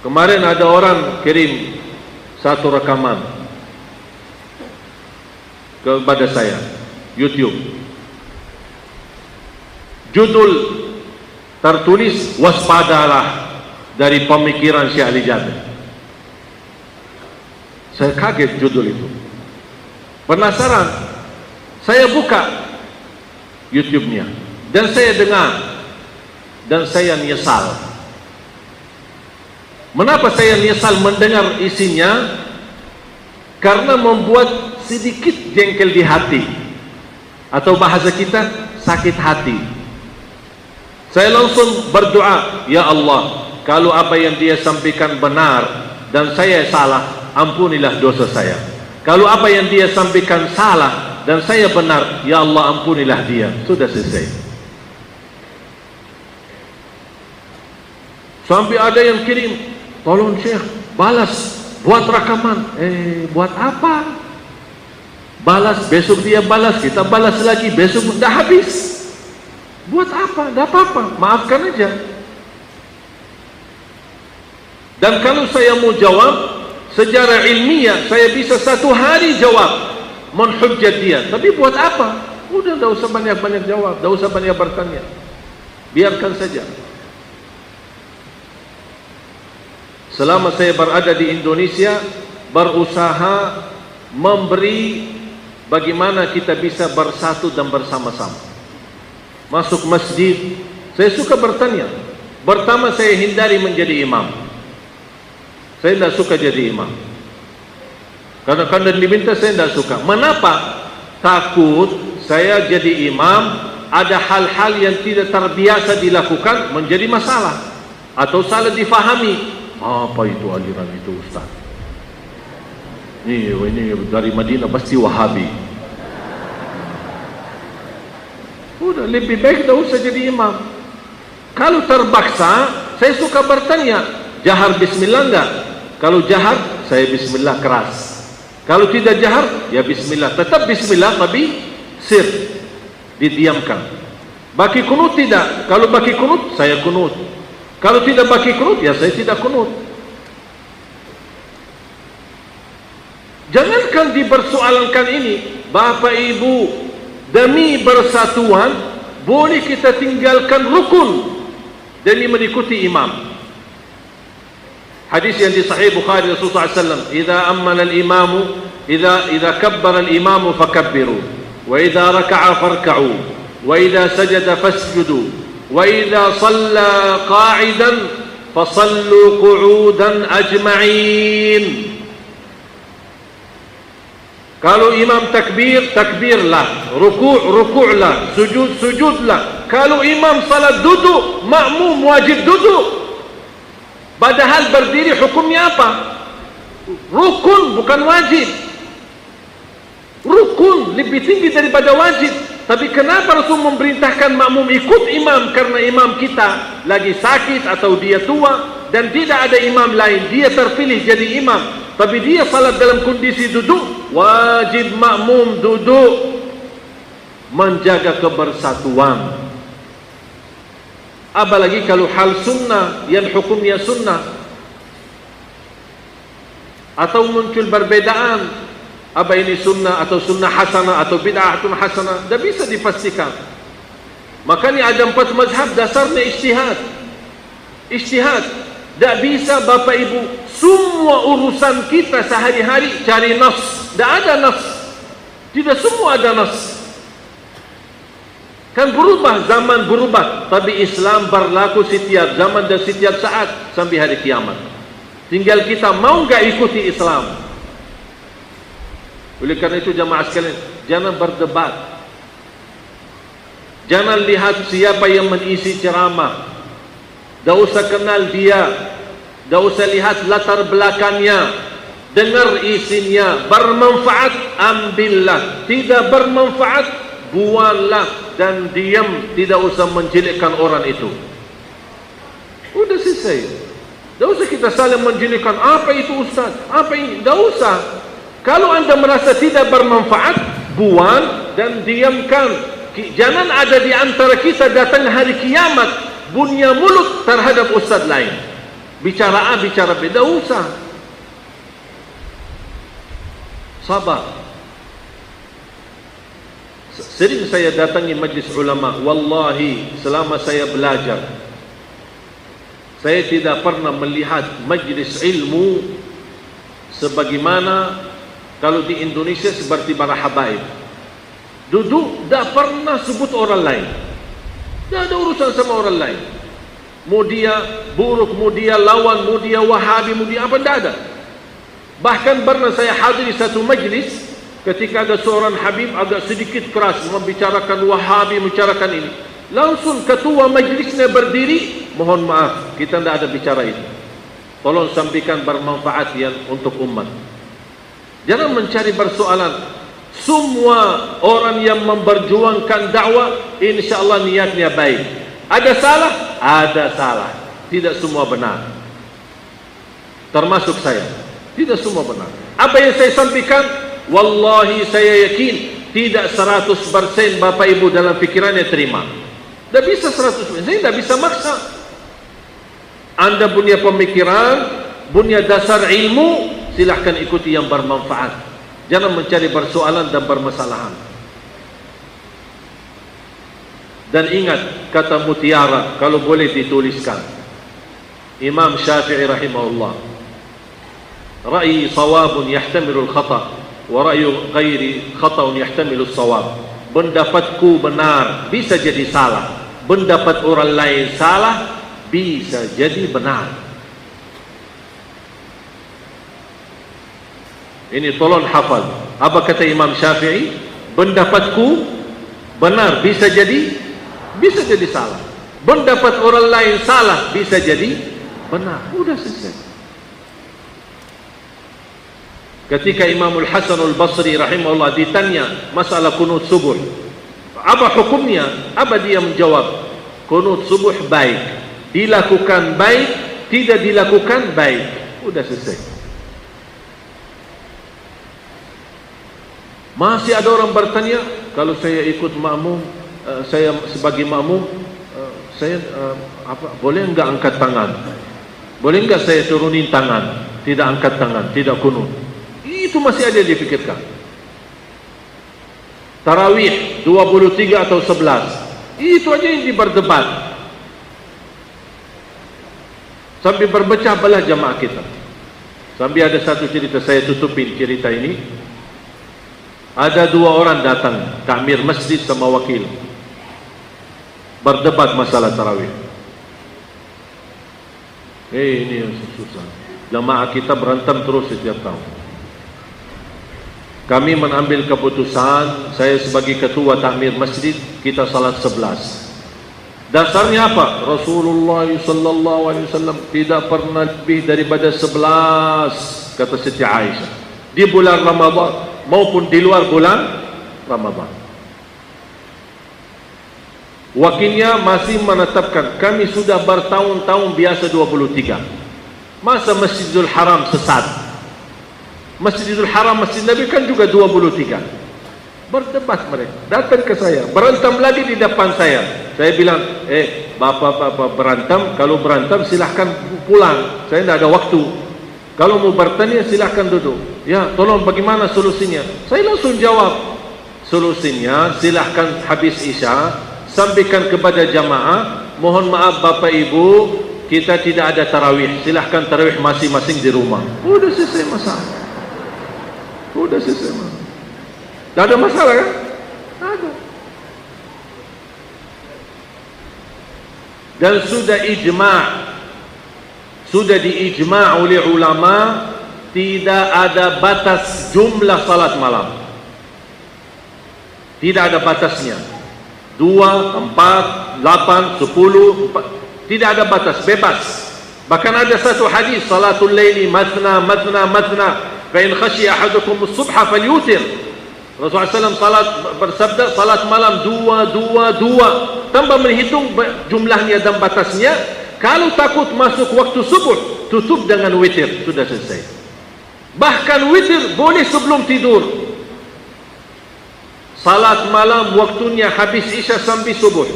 Kemarin ada orang kirim satu rekaman kepada saya, YouTube. Judul tertulis, waspadalah dari pemikiran Syekh Ali Jabir. Saya kaget judul itu. Penasaran, saya buka YouTube-nya dan saya dengar dan saya nyesal. Mengapa saya nyesal mendengar isinya? Karena membuat sedikit jengkel di hati, atau bahasa kita sakit hati. Saya langsung berdoa, ya Allah, kalau apa yang dia sampaikan benar dan saya salah, ampunilah dosa saya. Kalau apa yang dia sampaikan salah dan saya benar, ya Allah, ampunilah dia. Sudah selesai. Sampai ada yang kirim, tolong Syekh, balas, buat rekaman. Buat apa? Balas, besok dia balas, kita balas lagi, besok dah habis. Buat apa? Dah apa-apa, maafkan aja. Dan kalau saya mau jawab secara ilmiah, saya bisa 1 hari jawab, menhujjat dia. Tapi buat apa? Udah, dah usah banyak-banyak jawab, dah usah banyak bertanya. Biarkan saja. Selama saya berada di Indonesia, berusaha memberi bagaimana kita bisa bersatu dan bersama-sama. Masuk masjid, saya suka bertanya. Pertama, saya hindari menjadi imam. Saya tidak suka jadi imam. Kadang-kadang diminta, saya tidak suka. Mengapa? Takut saya jadi imam, ada hal-hal yang tidak terbiasa dilakukan menjadi masalah atau salah difahami. Apa itu aliran itu, Ustaz? Ini dari Madinah pasti Wahabi. Udah, lebih baik tak usah jadi imam. Kalau terpaksa, saya suka bertanya, jahar bismillah enggak? Kalau jahar, saya bismillah keras. Kalau tidak jahar, ya bismillah. Tetap bismillah, tapi sir, didiamkan. Baki kunut tidak. Kalau baki kunut, saya kunut. Kalau tidak baki kunut, ya saya tidak kunut. Jangankan dipersoalkan ini, Bapak Ibu, demi bersatuan, boleh kita tinggalkan rukun demi mengikuti imam. Hadis yang di Sahih Bukhari, Rasulullah SAW, "Idza ammana al-imamu, idza kabbara al-imamu fakabbiru, wa idza raka'a farka'u, wa idza sajada fasjudu, wa idza shalla qa'idan fasallu qu'udan ajma'in." Kalau imam takbir, takbirlah. Ruku', ruku'lah. Sujud, sujudlah. Kalau imam salat duduk, makmum wajib duduk. Padahal berdiri hukumnya apa? Rukun, bukan wajib. Rukun lebih tinggi daripada wajib. Tapi kenapa Rasul memerintahkan makmum ikut imam? Karena imam kita lagi sakit atau dia tua dan tidak ada imam lain. Dia terpilih jadi imam, tapi dia salat dalam kondisi duduk. Wajib makmum duduk, menjaga kebersatuan. Apalagi kalau hal sunnah yang hukumnya sunnah, atau muncul perbedaan, apa ini sunnah atau sunnah hasanah atau bid'atun hasanah, tidak bisa dipastikan. Makanya ada 4 mazhab, dasarnya ijtihad. Ijtihad. Tak bisa Bapak Ibu semua urusan kita sehari-hari cari nas. Tak ada nas. Tidak semua ada nas. Kan berubah, zaman berubah, tapi Islam berlaku setiap zaman dan setiap saat sampai hari kiamat. Tinggal kita mau enggak ikuti Islam. Oleh karena itu jamaah sekalian, jangan berdebat. Jangan lihat siapa yang mengisi ceramah. Tak usah kenal dia, tak usah lihat latar belakangnya. Dengar isinya, bermanfaat ambillah, tidak bermanfaat buanglah dan diam, tidak usah menjelekkan orang itu. Udah selesai. Tidak usah kita saling menjelekan, apa itu Ustaz, apa ini, tidak usah. Kalau anda merasa tidak bermanfaat, buang dan diamkan. Jangan ada di antara kita datang hari kiamat bunya mulut terhadap ustaz lain, bicara A, bicara B. Tidak usah. Sabar. Sering saya datangi majlis ulama. Wallahi, selama saya belajar, saya tidak pernah melihat majlis ilmu sebagaimana kalau di Indonesia seperti para habaib. Duduk, tak pernah sebut orang lain. Tak ada urusan sama orang lain. Mau dia buruk, mau dia lawan, mau dia wahabi, mau dia apa, tak ada. Bahkan pernah saya hadiri satu majlis ketika ada seorang habib agak sedikit keras membicarakan wahabi, membicarakan ini. Langsung ketua majlisnya berdiri, mohon maaf, kita tidak ada bicara itu. Tolong sampaikan bermanfaat yang untuk umat. Jangan mencari persoalan. Semua orang yang memperjuangkan dakwah, insyaAllah niatnya baik. Ada salah? Ada salah. Tidak semua benar. Termasuk saya. Tidak semua benar. Apa yang saya sampaikan, wallahi saya yakin tidak 100% Bapak Ibu dalam pikirannya terima. Tidak bisa 100%. Saya tidak bisa maksa. Anda punya pemikiran, punya dasar ilmu, silahkan ikuti yang bermanfaat. Jangan mencari persoalan dan permasalahan. Dan ingat kata mutiara, kalau boleh dituliskan. Imam Syafi'i rahimahullah, ra'yi sawabun yahtamilul khata' wa ra'yu ghairi khata'un yahtamilus sawab. Pendapatku benar, bisa jadi salah. Pendapat orang lain salah, bisa jadi benar. Ini tolong hafal. Apa kata Imam Syafi'i? Pendapatku benar, bisa jadi salah. Pendapat orang lain salah, bisa jadi benar. Sudah selesai. Ketika Imamul Hasan al-Basri rahimahullah ditanya masalah kunut subuh, apa hukumnya? Apa dia menjawab? Kunut subuh baik, dilakukan baik, tidak dilakukan baik. Sudah selesai. Masih ada orang bertanya, kalau saya ikut makmum, saya sebagai makmum, saya boleh enggak angkat tangan? Boleh enggak saya turunin tangan? Tidak angkat tangan, tidak kunut. Itu masih ada dipikirkan. Tarawih 23 atau 11, itu aja yang diberdebat. Sampai berpecah belah jamaah kita. Sampai ada satu cerita, saya tutupin cerita ini. Ada dua orang datang, takmir masjid sama wakil, berdebat masalah tarawih. Ini yang susah. Jamaah kita berantem terus setiap tahun. Kami mengambil keputusan, saya sebagai ketua takmir masjid, kita salat 11. Dasarnya apa? Rasulullah sallallahu alaihi wasallam tidak pernah lebih daripada 11, kata Siti Aisyah, di bulan Ramadan maupun di luar bulan Ramadan. Wakilnya masih menetapkan, kami sudah bertahun-tahun biasa 23. Masa Masjidil Haram sesat? Masjidil Haram, Masjid Nabi kan juga 23. Berdebat mereka, datang ke saya, berantem lagi di depan saya. Saya bilang, bapak-bapak berantem, kalau berantem silahkan pulang, saya tidak ada waktu. Kalau mau bertanya silahkan duduk. Ya, tolong bagaimana solusinya? Saya langsung jawab, solusinya silahkan habis Isya, sampaikan kepada jamaah, mohon maaf Bapak Ibu, kita tidak ada tarawih, silahkan tarawih masing-masing di rumah. Sudah selesai masalah. Sudah selesai masalah. Tak ada masalah kan? Tak ada. Dan sudah ijma', sudah diijma' oleh ulama, tidak ada batas jumlah salat malam. Tidak ada batasnya. 2, 4, 8, 10, 4. Tidak ada batas, bebas. Bahkan ada satu hadis, salatul laili matna matna matna, fa in khashiya ahadukum as-subha falyutir. Rasulullah SAW bersabda, salat malam 2, tanpa menghitung jumlahnya dan batasnya. Kalau takut masuk waktu subuh, tutup dengan witir, sudah selesai. Bahkan witir boleh sebelum tidur. Salat malam waktunya habis isya sampai subuh.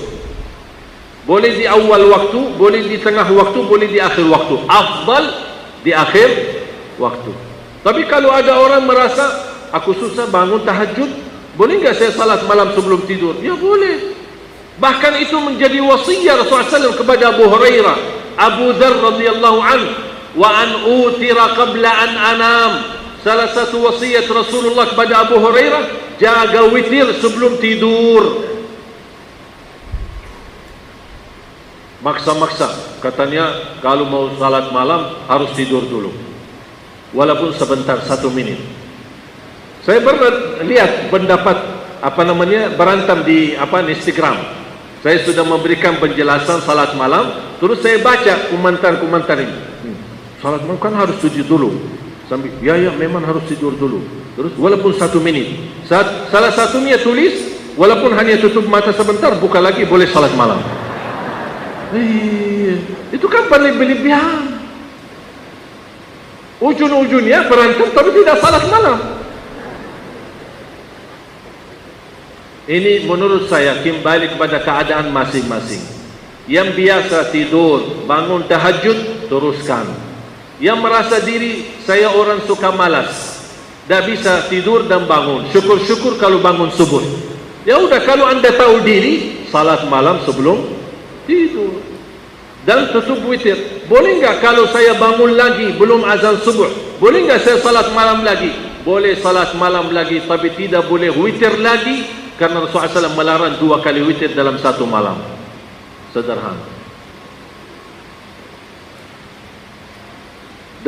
Boleh di awal waktu, boleh di tengah waktu, boleh di akhir waktu. Afdal di akhir waktu. Tapi kalau ada orang merasa, aku susah bangun tahajud, boleh enggak saya salat malam sebelum tidur? Ya boleh. Bahkan itu menjadi wasiat Rasulullah SAW kepada Abu Hurairah, Abu Dzar radhiyallahu anhu, wa an utira qabla an anam. Salah satu wasiat Rasulullah kepada Abu Hurairah, jaga witir sebelum tidur. Maksa-maksa, katanya kalau mau salat malam harus tidur dulu, walaupun sebentar, 1 menit. Saya pernah lihat pendapat berantem di Instagram. Saya sudah memberikan penjelasan salat malam, terus saya baca komentar-komentar ini. Salat malam kan harus tidur dulu. Sambil, ya memang harus tidur dulu. Terus walaupun 1 menit. Salah satunya tulis, walaupun hanya tutup mata sebentar, buka lagi, boleh salat malam. Itu kan berlebihan. Ujung-ujungnya berantem tapi tidak salat malam. Ini menurut saya kembali kepada keadaan masing-masing. Yang biasa tidur, bangun tahajud, teruskan. Yang merasa diri saya orang suka malas, tidak bisa tidur dan bangun, syukur-syukur kalau bangun subuh. Ya udah, kalau anda tahu diri, salat malam sebelum tidur dan tutup witir. Boleh enggak kalau saya bangun lagi belum azan subuh, boleh enggak saya salat malam lagi? Boleh salat malam lagi, tapi tidak boleh witir lagi, karena Rasulullah SAW melarang 2 kali witir dalam 1 malam. Sederhana.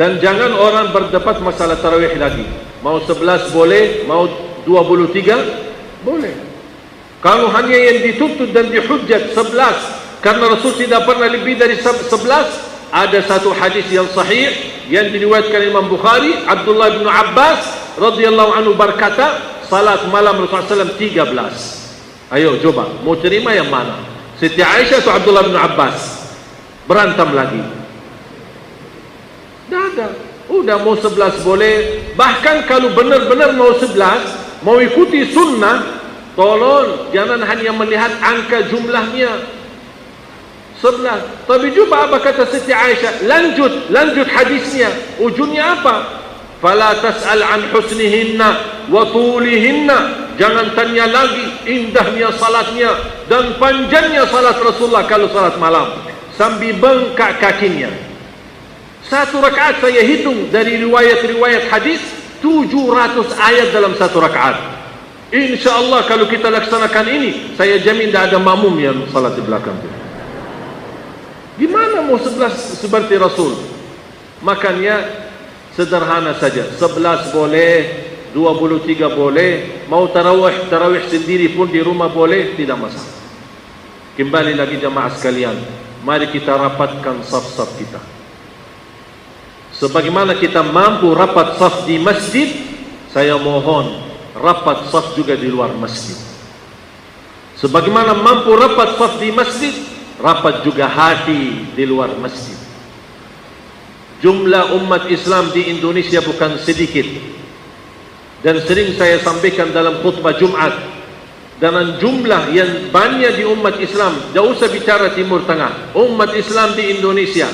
Dan jangan orang berdebat masalah tarawih lagi. Mau 11 boleh, mau 23 boleh. Kalau hanya yang dituntut dan dihujjat 11, karena Rasul tidak pernah lebih dari 11, ada satu hadis yang sahih yang diriwayatkan Imam Bukhari, Abdullah bin Abbas radhiyallahu anhu berkata, salat malam Rasulullah SAW 13. Ayo coba, mau terima yang mana? Siti Aisyah atau Abdullah bin Abbas? Berantem lagi. Dah ada. Udah mau 11 boleh. Bahkan kalau benar-benar mau 11, mau ikuti sunnah, tolong jangan hanya melihat angka jumlahnya 11. Tapi coba apa kata Siti Aisyah, lanjut hadisnya. Ujungnya apa? Fala tas'al an husnihinna wa tulihinna. Jangan tanya lagi indahnya salatnya dan panjangnya salat Rasulullah kalau salat malam, sambil bengkak kakinya. 1 rakaat saya hitung dari riwayat-riwayat hadis, 700 ayat dalam 1 rakaat. InsyaAllah kalau kita laksanakan ini, saya jamin tidak ada makmum yang salat di belakang itu. Gimana mau 11 seperti Rasul? Makanya sederhana saja, 11 boleh, 23 boleh, mau tarawih sendiri pun di rumah boleh, tidak masalah. Kembali lagi jamaah sekalian, mari kita rapatkan saf-saf kita. Sebagaimana kita mampu rapat saf di masjid, saya mohon rapat saf juga di luar masjid. Sebagaimana mampu rapat saf di masjid, rapat juga hati di luar masjid. Jumlah umat Islam di Indonesia bukan sedikit, dan sering saya sampaikan dalam khutbah Jumat, dengan jumlah yang banyak di umat Islam, tidak usah bicara Timur Tengah, umat Islam di Indonesia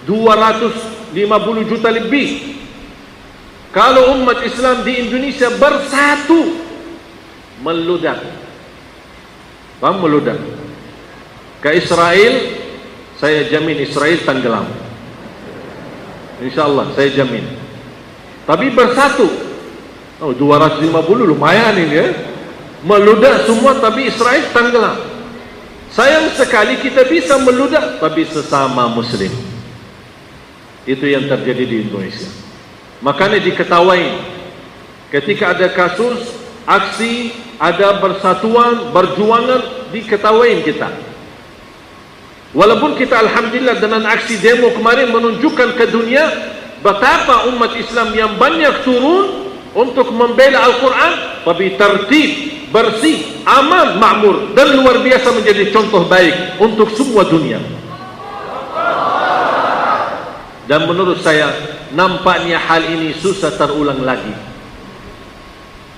250 juta lebih. Kalau umat Islam di Indonesia bersatu, meludak. Paham meludak? Ke Israel, saya jamin Israel tenggelam. InsyaAllah saya jamin. Tapi bersatu, 250 lumayan ini ya. Meludak semua tapi Israel tenggelam. Sayang sekali kita bisa meludak tapi sesama Muslim. Itu yang terjadi di Indonesia. Makanya diketahui ketika ada kasus, aksi, ada persatuan, berjuangan, diketahui kita. Walaupun kita alhamdulillah dengan aksi demo kemarin menunjukkan ke dunia betapa umat Islam yang banyak turun untuk membela Al-Quran, tapi tertib, bersih, aman, makmur, dan luar biasa menjadi contoh baik untuk semua dunia. Dan menurut saya, nampaknya hal ini susah terulang lagi.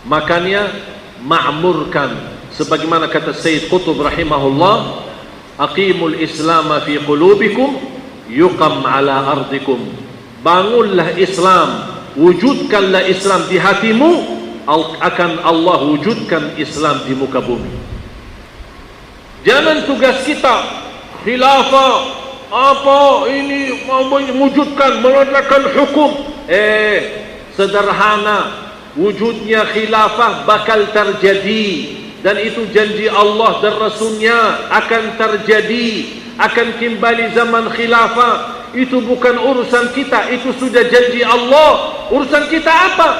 Makanya ma'murkan, sebagaimana kata Sayyid Qutb rahimahullah, aqimul islam fi qulubikum yuqam ala ardikum. Bangunlah Islam, wujudkanlah Islam di hatimu, akan Allah wujudkan Islam di muka bumi. Jangan tugas kita khilafah apa ini mau mewujudkan, menegakkan hukum. Sederhana, wujudnya khilafah bakal terjadi, dan itu janji Allah dan Rasulnya akan terjadi, akan kembali zaman khilafah. Itu bukan urusan kita, itu sudah janji Allah. Urusan kita apa?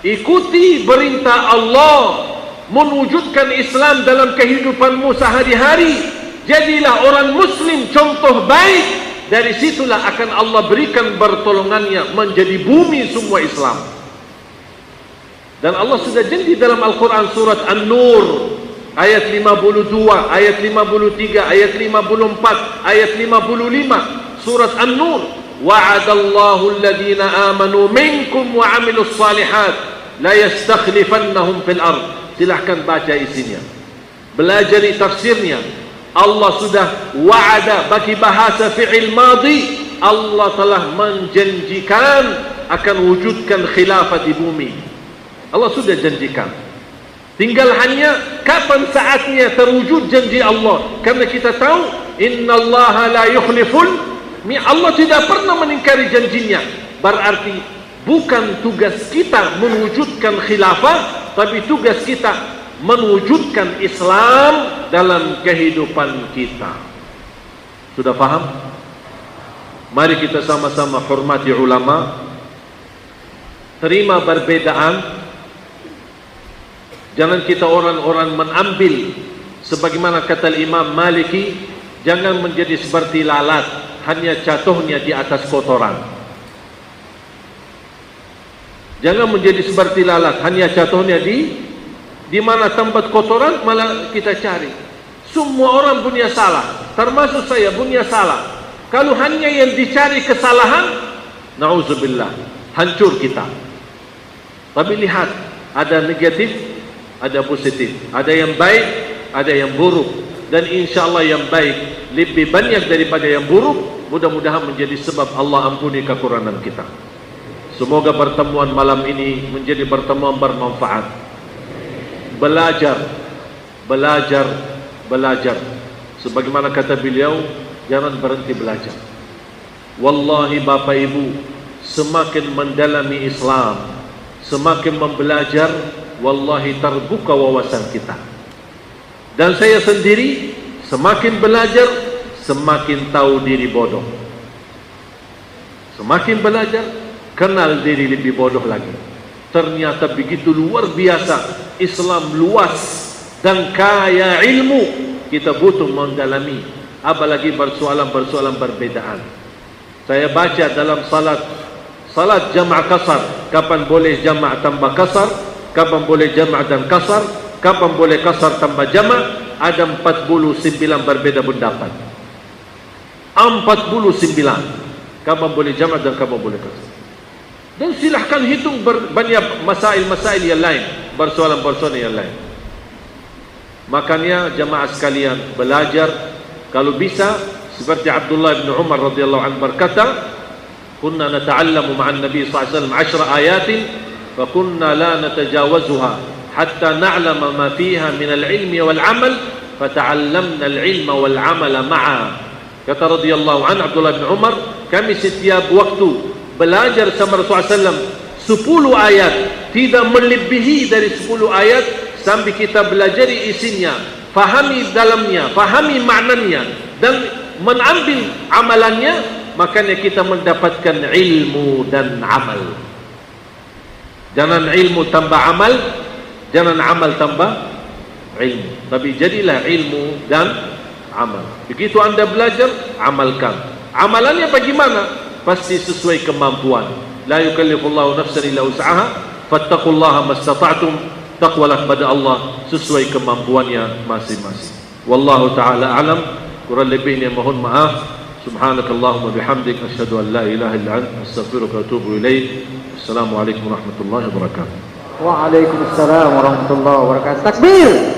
Ikuti perintah Allah, mewujudkan Islam dalam kehidupanmu sehari-hari. Jadilah orang muslim contoh baik. Dari situlah akan Allah berikan pertolongannya menjadi bumi semua Islam. Dan Allah sudah janji dalam Al-Quran surat An-Nur ayat 52, ayat 53, ayat 54, ayat 55. Surat An-Nur, wa'adallahu alladhina amanu minkum wa 'amilus salihat la yastakhlifannahum fil ard. Silahkan baca isinya, belajar tafsirnya. Allah sudah wa'ada bagi bahasa fi'il madhi. Allah telah menjanjikan akan wujudkan khilafah di bumi. Allah sudah janjikan. Tinggal hanya kapan saatnya terwujud janji Allah. Karena kita tahu innallaha la yukhliful. Allah tidak pernah mengingkari janjinya. Berarti bukan tugas kita mewujudkan khilafah, tapi tugas kita mewujudkan Islam dalam kehidupan kita. Sudah faham? Mari kita sama-sama hormati ulama, terima perbedaan. Jangan kita orang-orang mengambil sebagaimana kata Imam Maliki, jangan menjadi seperti lalat, hanya jatuhnya di atas kotoran. Jangan menjadi seperti lalat, hanya jatuhnya di mana tempat kotoran malah kita cari. Semua orang punya salah, termasuk saya punya salah. Kalau hanya yang dicari kesalahan, na'udzubillah, hancur kita. Tapi lihat, ada negatif, ada positif, ada yang baik, ada yang buruk. Dan insya Allah yang baik lebih banyak daripada yang buruk. Mudah-mudahan menjadi sebab Allah ampuni kekurangan kita. Semoga pertemuan malam ini menjadi pertemuan bermanfaat. Belajar, belajar, belajar. Sebagaimana kata beliau, jangan berhenti belajar. Wallahi Bapak Ibu, semakin mendalami Islam, semakin membelajar, wallahi terbuka wawasan kita. Dan saya sendiri semakin belajar, semakin tahu diri bodoh. Semakin belajar, kenal diri lebih bodoh lagi. Ternyata begitu luar biasa Islam, luas dan kaya ilmu. Kita butuh mendalami, apalagi persoalan-persoalan perbedaan. Saya baca dalam salat jama' kasar, kapan boleh jama' tambah kasar, kapan boleh jama' dan kasar, kapan boleh kasar tambah jama'. Ada 49 berbeda pendapat. 49 kapan boleh jama' dan kapan boleh kasar. Dan silahkan hitung banyak masail-masail yang lain, persoalan-persoalan yang lain. Makanya jamaah sekalian, belajar. Kalau bisa seperti Abdullah bin Umar radhiyallahu anhu berkata, kunna nata'allamu ma'an Nabi sallallahu alaihi wasallam 10 ayatin fa kunna la natajawazuha hatta na'lama ma fiha min al-ilmi wal 'amal fa ta'allamna al-ilma wal 'amala ma'a. Kata radhiyallahu anhu Abdullah bin Umar, kami setiap waktu belajar sama Rasulullah SAW 10 ayat, tidak melebihi dari 10 ayat, sampai kita belajar isinya, fahami dalamnya, fahami maknanya, dan mengambil amalannya. Makanya kita mendapatkan ilmu dan amal. Jangan ilmu tambah amal, jangan amal tambah ilmu, tapi jadilah ilmu dan amal. Begitu anda belajar, amalkan. Amalannya bagaimana? Pasti sesuai kemampuan. La yukallifullahu nafsan illa wus'aha, fattaqullaha mastata'tum. Taqwalah kepada Allah sesuai kemampuannya masing-masing. Wallahu ta'ala alam. Kurang lebihnya mohon maaf. Subhanakallahumma bihamdik asyhadu an la ilaha illa anta astaghfiruka wa atubu ilaik. Assalamualaikum warahmatullahi wabarakatuh. Waalaikumsalam warahmatullahi wabarakatuh. Takbir.